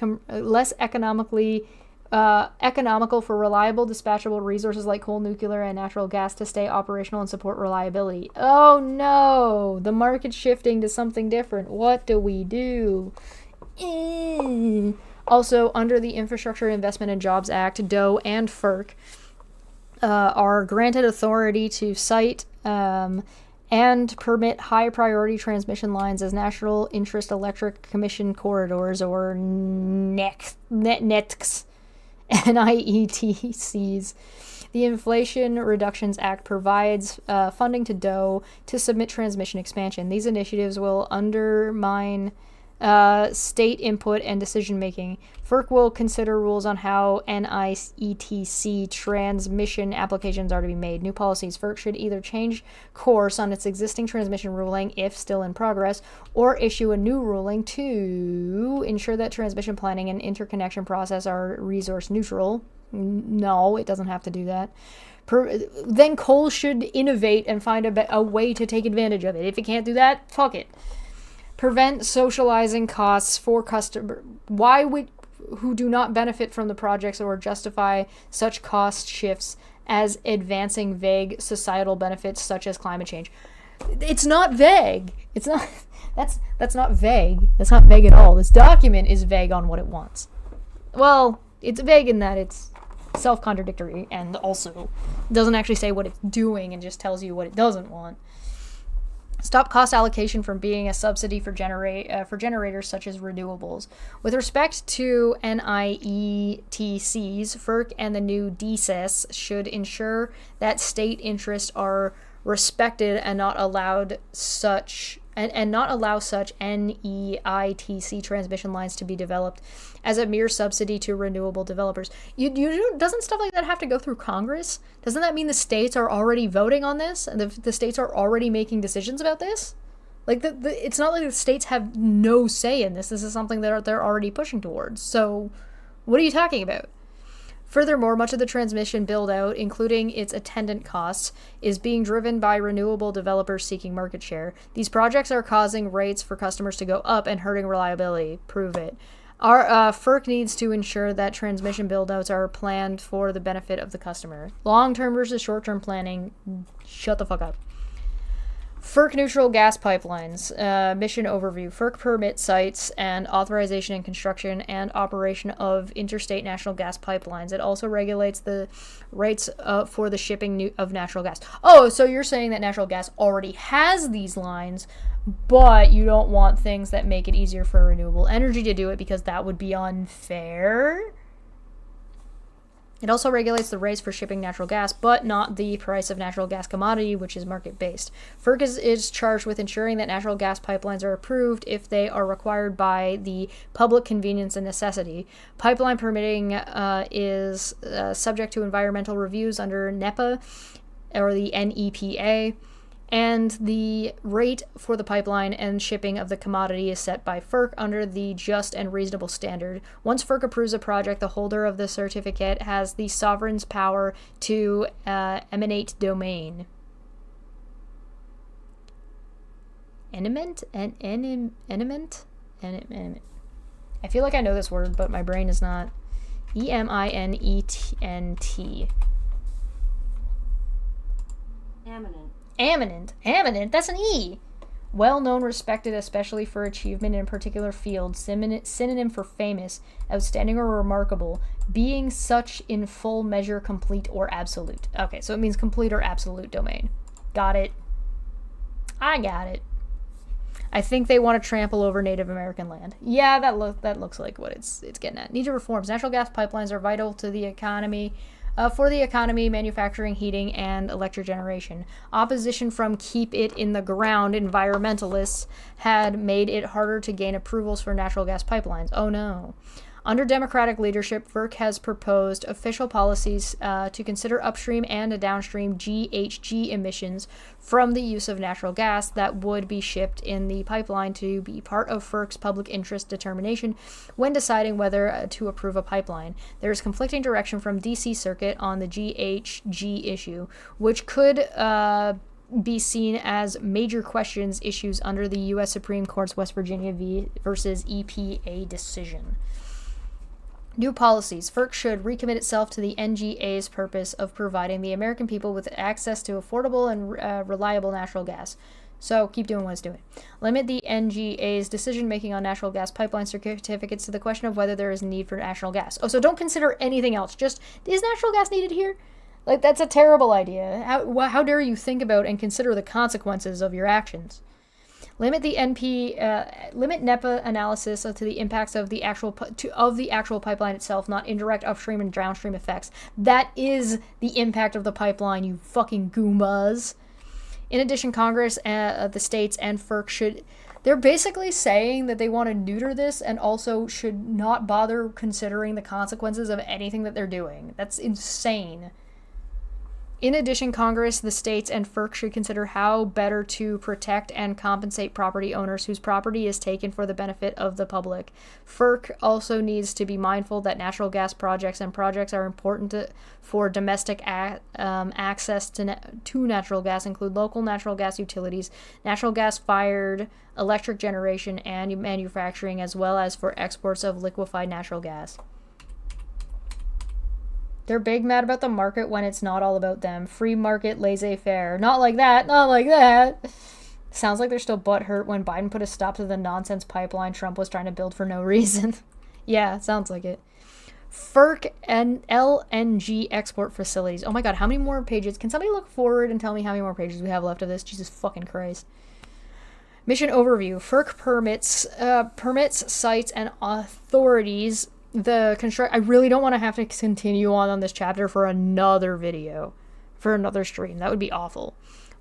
economical for reliable dispatchable resources like coal, nuclear, and natural gas to stay operational and support reliability. Oh no! The market's shifting to something different. What do we do? Also, under the Infrastructure Investment and Jobs Act, DOE and FERC are granted authority to cite and permit high-priority transmission lines as National Interest Electric Commission corridors, or NETCs. NIETCs. The Inflation Reductions Act provides funding to DOE to submit transmission expansion. These initiatives will undermine state input and decision-making. FERC will consider rules on how NIETC transmission applications are to be made. New policies. FERC should either change course on its existing transmission ruling, if still in progress, or issue a new ruling to ensure that transmission planning and interconnection process are resource neutral. No, it doesn't have to do that. Then coal should innovate and find a way to take advantage of it. If it can't do that, fuck it. Prevent socializing costs for customers who do not benefit from the projects or justify such cost shifts as advancing vague societal benefits such as climate change. It's not vague. It's not. That's not vague. That's not vague at all. This document is vague on what it wants. Well, it's vague in that it's self-contradictory and also doesn't actually say what it's doing and just tells you what it doesn't want. Stop cost allocation from being a subsidy for generators such as renewables. With respect to NIETCs, FERC and the new DSIS should ensure that state interests are respected and not allowed such NEITC transmission lines to be developed as a mere subsidy to renewable developers. Doesn't stuff like that have to go through Congress? Doesn't that mean the states are already voting on this and the states are already making decisions about this? Like it's not like the states have no say in this. This is something that they're already pushing towards. So what are you talking about? Furthermore, much of the transmission build-out, including its attendant costs, is being driven by renewable developers seeking market share. These projects are causing rates for customers to go up and hurting reliability. Prove it. Our FERC needs to ensure that transmission build-outs are planned for the benefit of the customer. Long-term versus short-term planning. Shut the fuck up. FERC neutral gas pipelines. Mission overview. FERC permit sites and authorization and construction and operation of interstate natural gas pipelines. It also regulates the rates for the shipping of natural gas. Oh, so you're saying that natural gas already has these lines, but you don't want things that make it easier for renewable energy to do it because that would be unfair? It also regulates the rates for shipping natural gas, but not the price of natural gas commodity, which is market-based. FERC is charged with ensuring that natural gas pipelines are approved if they are required by the public convenience and necessity. Pipeline permitting is subject to environmental reviews under NEPA, or the NEPA, and the rate for the pipeline and shipping of the commodity is set by FERC under the just and reasonable standard. Once FERC approves a project, the holder of the certificate has the sovereign's power to eminent domain. Eminent? Eminent? I feel like I know this word, but my brain is not. E-M-I-N-E-N-T. Eminent, that's an E. Well known, respected, especially for achievement in a particular field, synonym for famous, outstanding, or remarkable, being such in full measure complete or absolute. Okay, so it means complete or absolute domain. Got it. I got it. I think they want to trample over Native American land. Yeah, that looks like what it's getting at. Need to reforms. Natural gas pipelines are vital to the economy. For the economy, manufacturing, heating, and electric generation. Opposition from keep it in the ground environmentalists had made it harder to gain approvals for natural gas pipelines. Oh no. Under Democratic leadership, FERC has proposed official policies to consider upstream and downstream GHG emissions from the use of natural gas that would be shipped in the pipeline to be part of FERC's public interest determination when deciding whether to approve a pipeline. There is conflicting direction from DC Circuit on the GHG issue, which could be seen as major questions issues under the U.S. Supreme Court's West Virginia versus EPA decision. New policies. FERC should recommit itself to the NGA's purpose of providing the American people with access to affordable and reliable natural gas. So keep doing what it's doing. Limit the NGA's decision-making on natural gas pipeline certificates to the question of whether there is a need for natural gas. Oh, so don't consider anything else. Just, is natural gas needed here? Like, that's a terrible idea. How dare you think about and consider the consequences of your actions? Limit the limit NEPA analysis to the impacts of the actual pipeline itself, not indirect upstream and downstream effects. That is the impact of the pipeline, you fucking goombas. In addition, Congress, the states, and FERC they're basically saying that they want to neuter this and also should not bother considering the consequences of anything that they're doing. That's insane. In addition, Congress, the states, and FERC should consider how better to protect and compensate property owners whose property is taken for the benefit of the public. FERC also needs to be mindful that natural gas projects are important for domestic access to natural gas, include local natural gas utilities, natural gas-fired electric generation, and manufacturing, as well as for exports of liquefied natural gas. They're big mad about the market when it's not all about them. Free market, laissez-faire. Not like that, not like that. Sounds like they're still butthurt when Biden put a stop to the nonsense pipeline Trump was trying to build for no reason. Yeah, sounds like it. FERC and LNG export facilities. Oh my god, how many more pages? Can somebody look forward and tell me how many more pages we have left of this? Jesus fucking Christ. Mission overview. FERC permits sites and authorities I really don't want to have to continue on this chapter for another video, for another stream. That would be awful.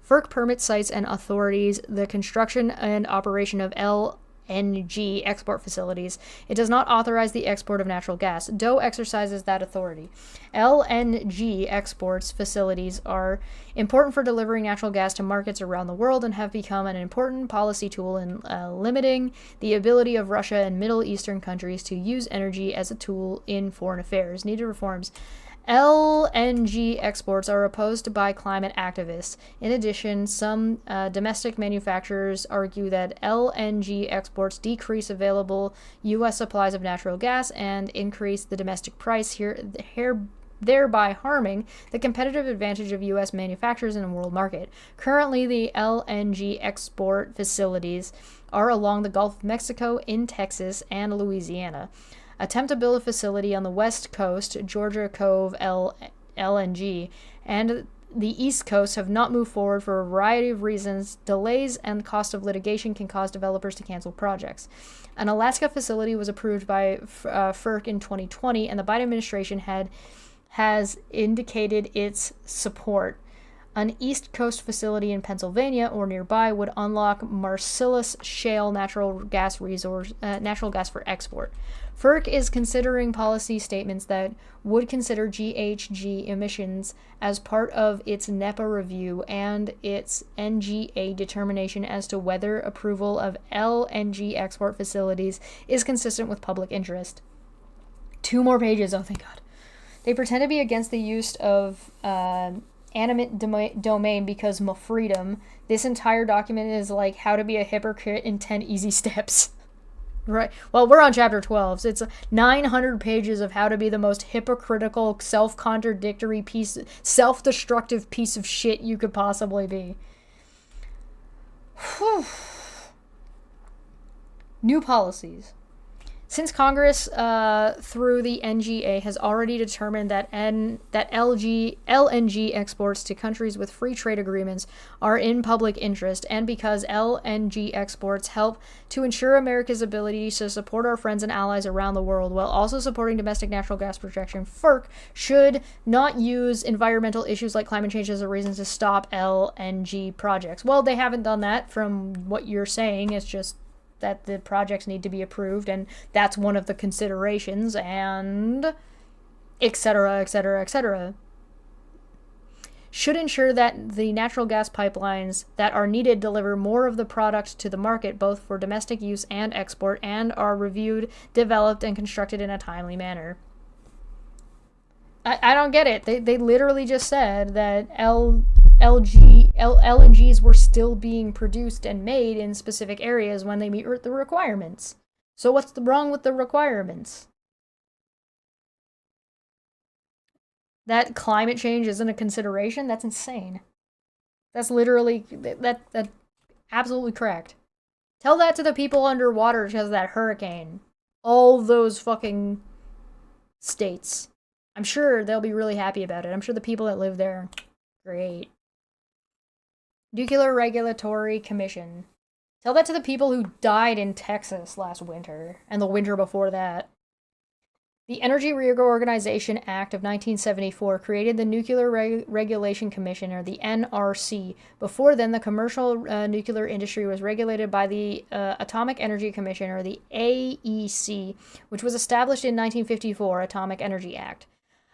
FERC permits sites and authorities the construction and operation of LNG export facilities. It does not authorize the export of natural gas. DOE exercises that authority. LNG exports facilities are important for delivering natural gas to markets around the world and have become an important policy tool in limiting the ability of Russia and Middle Eastern countries to use energy as a tool in foreign affairs. Needed reforms. LNG exports are opposed by climate activists. In addition, some domestic manufacturers argue that LNG exports decrease available U.S. supplies of natural gas and increase the domestic price, thereby harming the competitive advantage of U.S. manufacturers in the world market. Currently, the LNG export facilities are along the Gulf of Mexico, in Texas, and Louisiana. Attempt to build a facility on the west coast, Georgia Cove LNG, and the east coast have not moved forward for a variety of reasons. Delays and cost of litigation can cause developers to cancel projects. An Alaska facility was approved by FERC in 2020, and the Biden administration has indicated its support. An East Coast facility in Pennsylvania or nearby would unlock Marcellus Shale natural gas for export. FERC is considering policy statements that would consider GHG emissions as part of its NEPA review and its NGA determination as to whether approval of LNG export facilities is consistent with public interest. 2 more pages, oh thank God. They pretend to be against the use of animate domain because freedom. This entire document is like how to be a hypocrite in 10 easy steps. Right. Well, we're on chapter 12. So it's 900 pages of how to be the most hypocritical, self-contradictory self-destructive piece of shit you could possibly be. Whew. New policies. Since Congress, through the NGA, has already determined that LNG exports to countries with free trade agreements are in public interest, and because LNG exports help to ensure America's ability to support our friends and allies around the world while also supporting domestic natural gas production, FERC should not use environmental issues like climate change as a reason to stop LNG projects. Well, they haven't done that from what you're saying. It's just that the projects need to be approved, and that's one of the considerations, and etc., etc., etc. Should ensure that the natural gas pipelines that are needed deliver more of the product to the market, both for domestic use and export, and are reviewed, developed, and constructed in a timely manner. I don't get it. They literally just said that LNGs were still being produced and made in specific areas when they meet the requirements. So what's wrong with the requirements? That climate change isn't a consideration? That's insane. That's literally, that's absolutely correct. Tell that to the people underwater because of that hurricane. All those fucking states. I'm sure they'll be really happy about it. I'm sure the people that live there, great. Nuclear Regulatory Commission. Tell that to the people who died in Texas last winter, and the winter before that. The Energy Reorganization Act of 1974 created the Nuclear Regulation Commission, or the NRC. Before then, the commercial nuclear industry was regulated by the Atomic Energy Commission, or the AEC, which was established in 1954, Atomic Energy Act.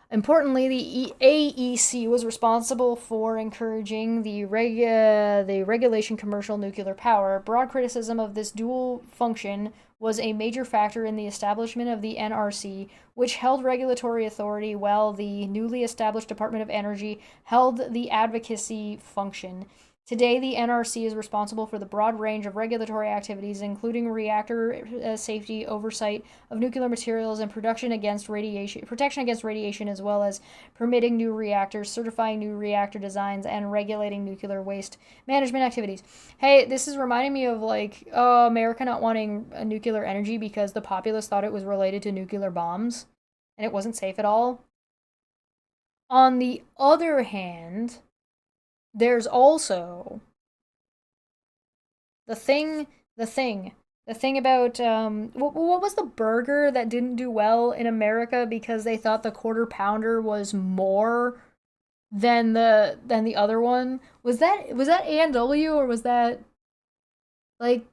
Importantly, the AEC was responsible for encouraging the regulation commercial nuclear power. Broad criticism of this dual function was a major factor in the establishment of the NRC, which held regulatory authority while the newly established Department of Energy held the advocacy function. Today, the NRC is responsible for the broad range of regulatory activities, including reactor safety, oversight of nuclear materials, and protection against radiation, as well as permitting new reactors, certifying new reactor designs, and regulating nuclear waste management activities. Hey, this is reminding me of, like, America not wanting nuclear energy because the populace thought it was related to nuclear bombs, and it wasn't safe at all. On the other hand, there's also the thing about, what was the burger that didn't do well in America because they thought the Quarter Pounder was more than the other one? Was that A&W, or was that, like,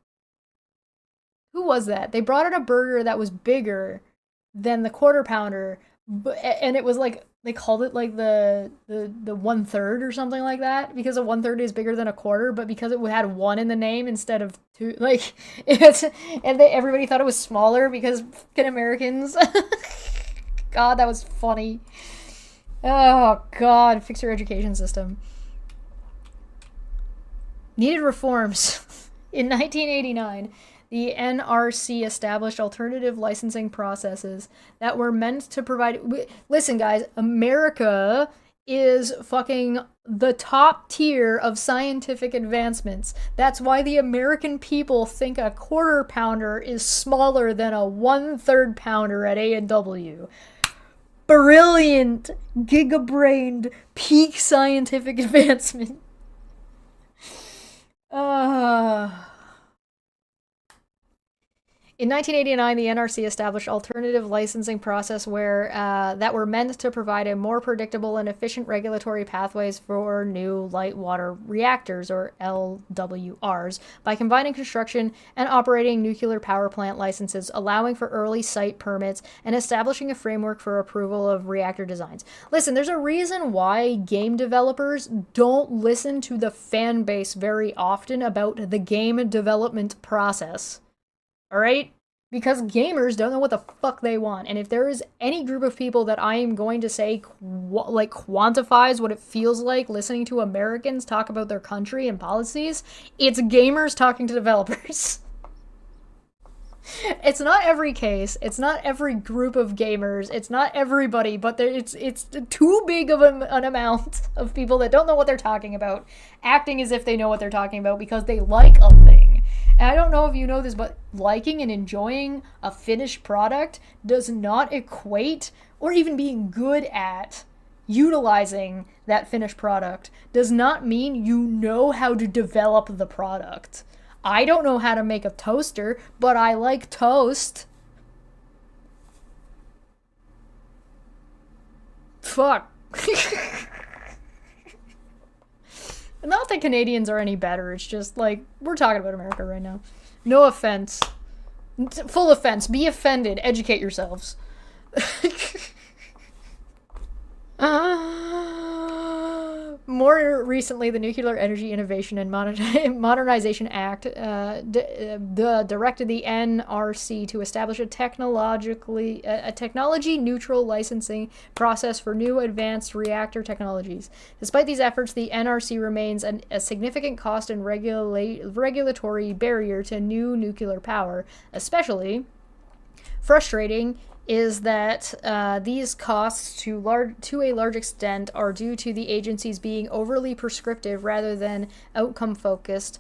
who was that? They brought out a burger that was bigger than the Quarter Pounder, and it was like, they called it like the 1/3 or something like that, because a 1/3 is bigger than a quarter, but because it had 1 in the name instead of 2, like, everybody thought it was smaller because fucking Americans. God, that was funny. Oh, God. Fix your education system. Needed reforms. In 1989, the NRC established alternative licensing processes that were meant to provide. Listen, guys, America is fucking the top tier of scientific advancements. That's why the American people think a quarter pounder is smaller than a 1/3 pounder at A&W. Brilliant, giga-brained, peak scientific advancement. In 1989, the NRC established alternative licensing process that were meant to provide a more predictable and efficient regulatory pathways for new light water reactors, or LWRs, by combining construction and operating nuclear power plant licenses, allowing for early site permits, and establishing a framework for approval of reactor designs. Listen, there's a reason why game developers don't listen to the fan base very often about the game development process. Alright? Because gamers don't know what the fuck they want. And if there is any group of people that I am going to say quantifies what it feels like listening to Americans talk about their country and policies, it's gamers talking to developers. It's not every case, it's not every group of gamers, it's not everybody, but it's too big of an amount of people that don't know what they're talking about, acting as if they know what they're talking about because they like a thing. And I don't know if you know this, but liking and enjoying a finished product does not equate, or even being good at utilizing that finished product does not mean you know how to develop the product. I don't know how to make a toaster, but I like toast. Fuck. Not that Canadians are any better, it's just like, we're talking about America right now. No offense. Full offense. Be offended. Educate yourselves. More recently, the Nuclear Energy Innovation and Modernization Act directed the NRC to establish a technology-neutral licensing process for new advanced reactor technologies. Despite these efforts, the NRC remains a significant cost and regulatory barrier to new nuclear power. Especially frustrating is that these costs to a large extent are due to the agencies being overly prescriptive rather than outcome-focused,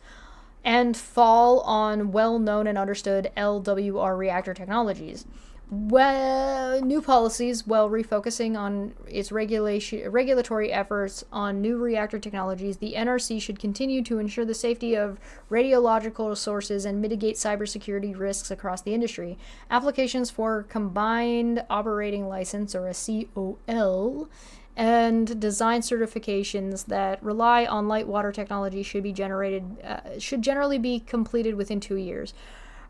and fall on well-known and understood LWR reactor technologies. New policies, while refocusing on its regulatory efforts on new reactor technologies, the NRC should continue to ensure the safety of radiological sources and mitigate cybersecurity risks across the industry. Applications for Combined Operating License, or a COL, and design certifications that rely on light water technology should generally be completed within 2 years.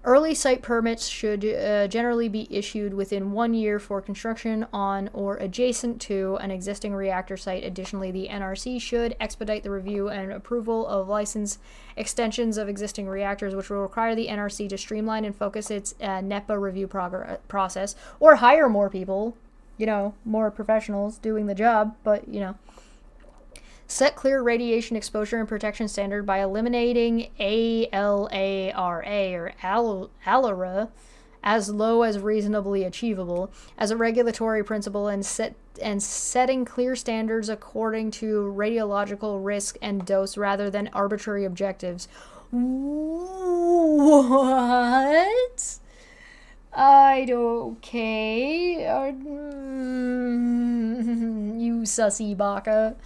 Early site permits should generally be issued within 1 year for construction on or adjacent to an existing reactor site. Additionally, the NRC should expedite the review and approval of license extensions of existing reactors, which will require the NRC to streamline and focus its NEPA review process, or hire more people, more professionals doing the job, but, set clear radiation exposure and protection standard by eliminating ALARA, or ALARA, as low as reasonably achievable as a regulatory principle, and setting clear standards according to radiological risk and dose rather than arbitrary objectives. What? Okay. You sussy baka.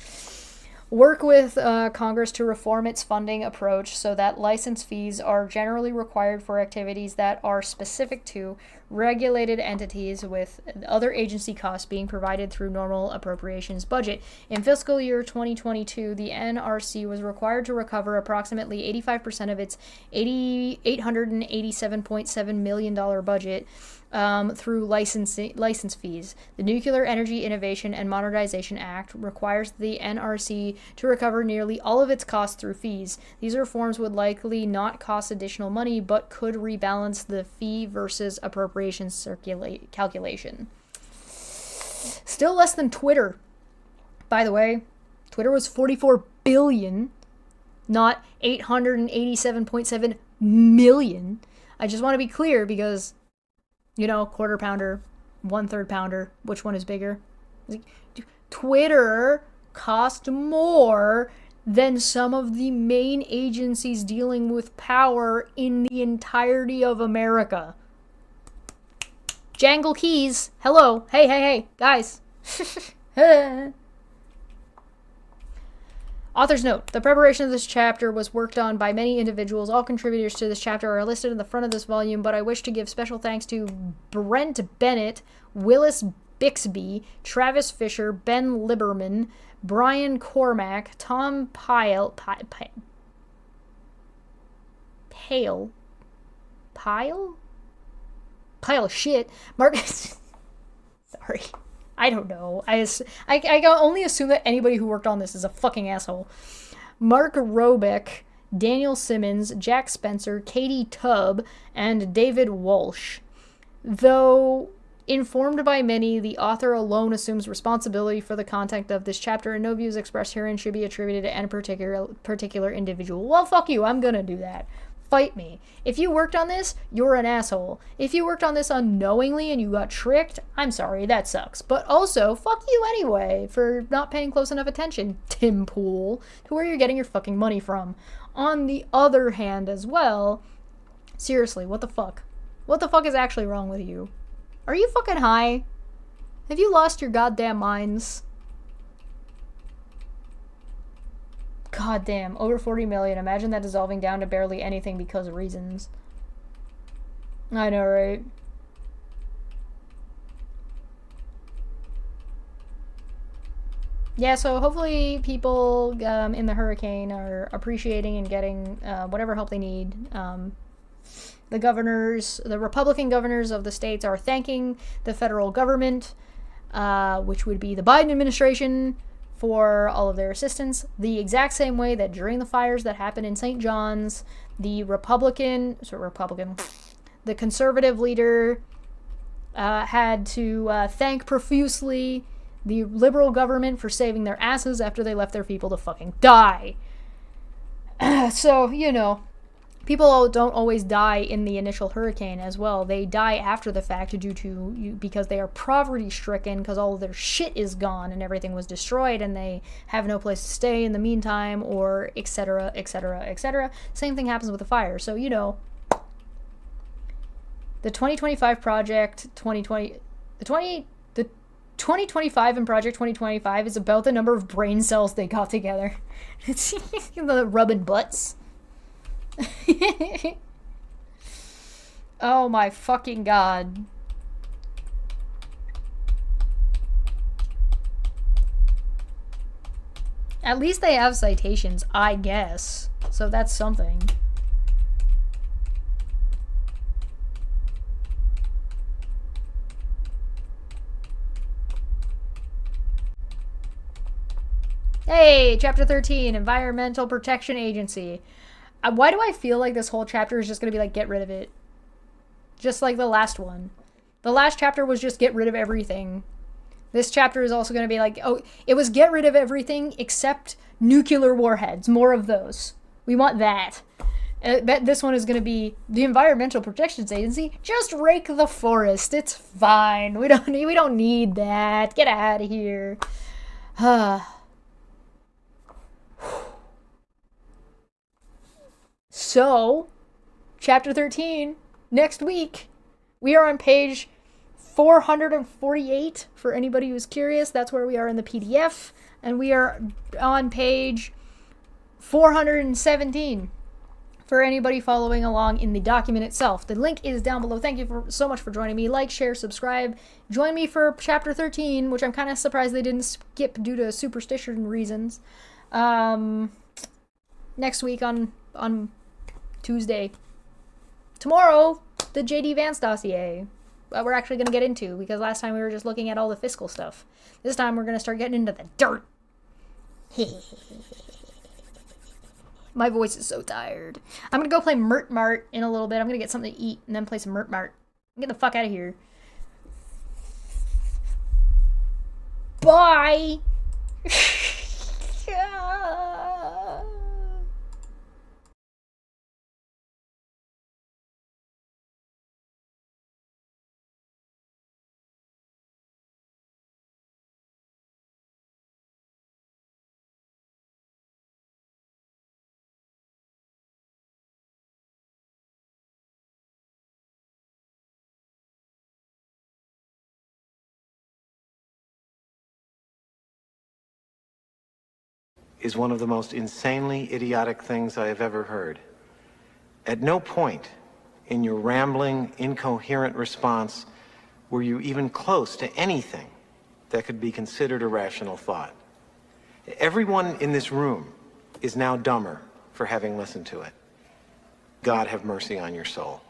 Work with Congress to reform its funding approach so that license fees are generally required for activities that are specific to regulated entities, with other agency costs being provided through normal appropriations budget. In fiscal year 2022, the NRC was required to recover approximately 85% of its $887.7 million budget through license fees. The Nuclear Energy Innovation and Modernization Act requires the NRC to recover nearly all of its costs through fees. These reforms would likely not cost additional money, but could rebalance the fee versus appropriations calculation. Still less than Twitter. By the way, Twitter was 44 billion, not 887.7 million. I just want to be clear because, quarter pounder, 1/3 pounder, which one is bigger? Twitter cost more than some of the main agencies dealing with power in the entirety of America. Jangle keys. Hello. Hey, guys. Author's note. The preparation of this chapter was worked on by many individuals. All contributors to this chapter are listed in the front of this volume, but I wish to give special thanks to Brent Bennett, Willis Bixby, Travis Fisher, Ben Liberman, Brian Cormack, Tom Pyle, shit, Marcus, sorry, I don't know, I only assume that anybody who worked on this is a fucking asshole. Mark Robeck, Daniel Simmons, Jack Spencer, Katie Tubb, and David Walsh. Though informed by many, the author alone assumes responsibility for the content of this chapter, and no views expressed herein should be attributed to any particular individual. Well, fuck you, I'm gonna do that. Fight me. If you worked on this, you're an asshole. If you worked on this unknowingly and you got tricked, I'm sorry, that sucks. But also, fuck you anyway for not paying close enough attention, Tim Pool, to where you're getting your fucking money from. On the other hand as well, seriously, what the fuck? What the fuck is actually wrong with you? Are you fucking high? Have you lost your goddamn minds? Goddamn, over 40 million. Imagine that dissolving down to barely anything because of reasons. I know, right? Yeah, so hopefully people in the hurricane are appreciating and getting whatever help they need. The governors, the Republican governors of the states are thanking the federal government, which would be the Biden administration, for all of their assistance. The exact same way that during the fires that happened in St. John's, the the conservative leader had to thank profusely the liberal government for saving their asses after they left their people to fucking die. So, people don't always die in the initial hurricane as well. They die after the fact because they are poverty-stricken, because all of their shit is gone and everything was destroyed and they have no place to stay in the meantime, or etc., etc., etc. Same thing happens with the fire. So, the 2025 project, the 2025 and Project 2025 is about the number of brain cells they got together. It's the rubbing butts. Oh my fucking god. At least they have citations, I guess. So that's something. Hey, Chapter 13, Environmental Protection Agency. Why do I feel like this whole chapter is just going to be like, get rid of it? Just like the last one. The last chapter was just get rid of everything. This chapter is also going to be like, oh, it was get rid of everything except nuclear warheads. More of those. We want that. This one is going to be the Environmental Protection Agency. Just rake the forest. It's fine. We don't need that. Get out of here. So, chapter 13, next week, we are on page 448, for anybody who's curious. That's where we are in the PDF, and we are on page 417, for anybody following along in the document itself. The link is down below. Thank you so much for joining me. Like, share, subscribe. Join me for chapter 13, which I'm kind of surprised they didn't skip due to superstition reasons. Next week on Tuesday. Tomorrow, the J.D. Vance dossier. We're actually going to get into, because last time we were just looking at all the fiscal stuff. This time we're going to start getting into the dirt. My voice is so tired. I'm going to go play Mert Mart in a little bit. I'm going to get something to eat and then play some Mert Mart. Get the fuck out of here. Bye!
is one of the most insanely idiotic things I have ever heard. At no point in your rambling, incoherent response were you even close to anything that could be considered a rational thought. Everyone in this room is now dumber for having listened to it. God have mercy on your soul.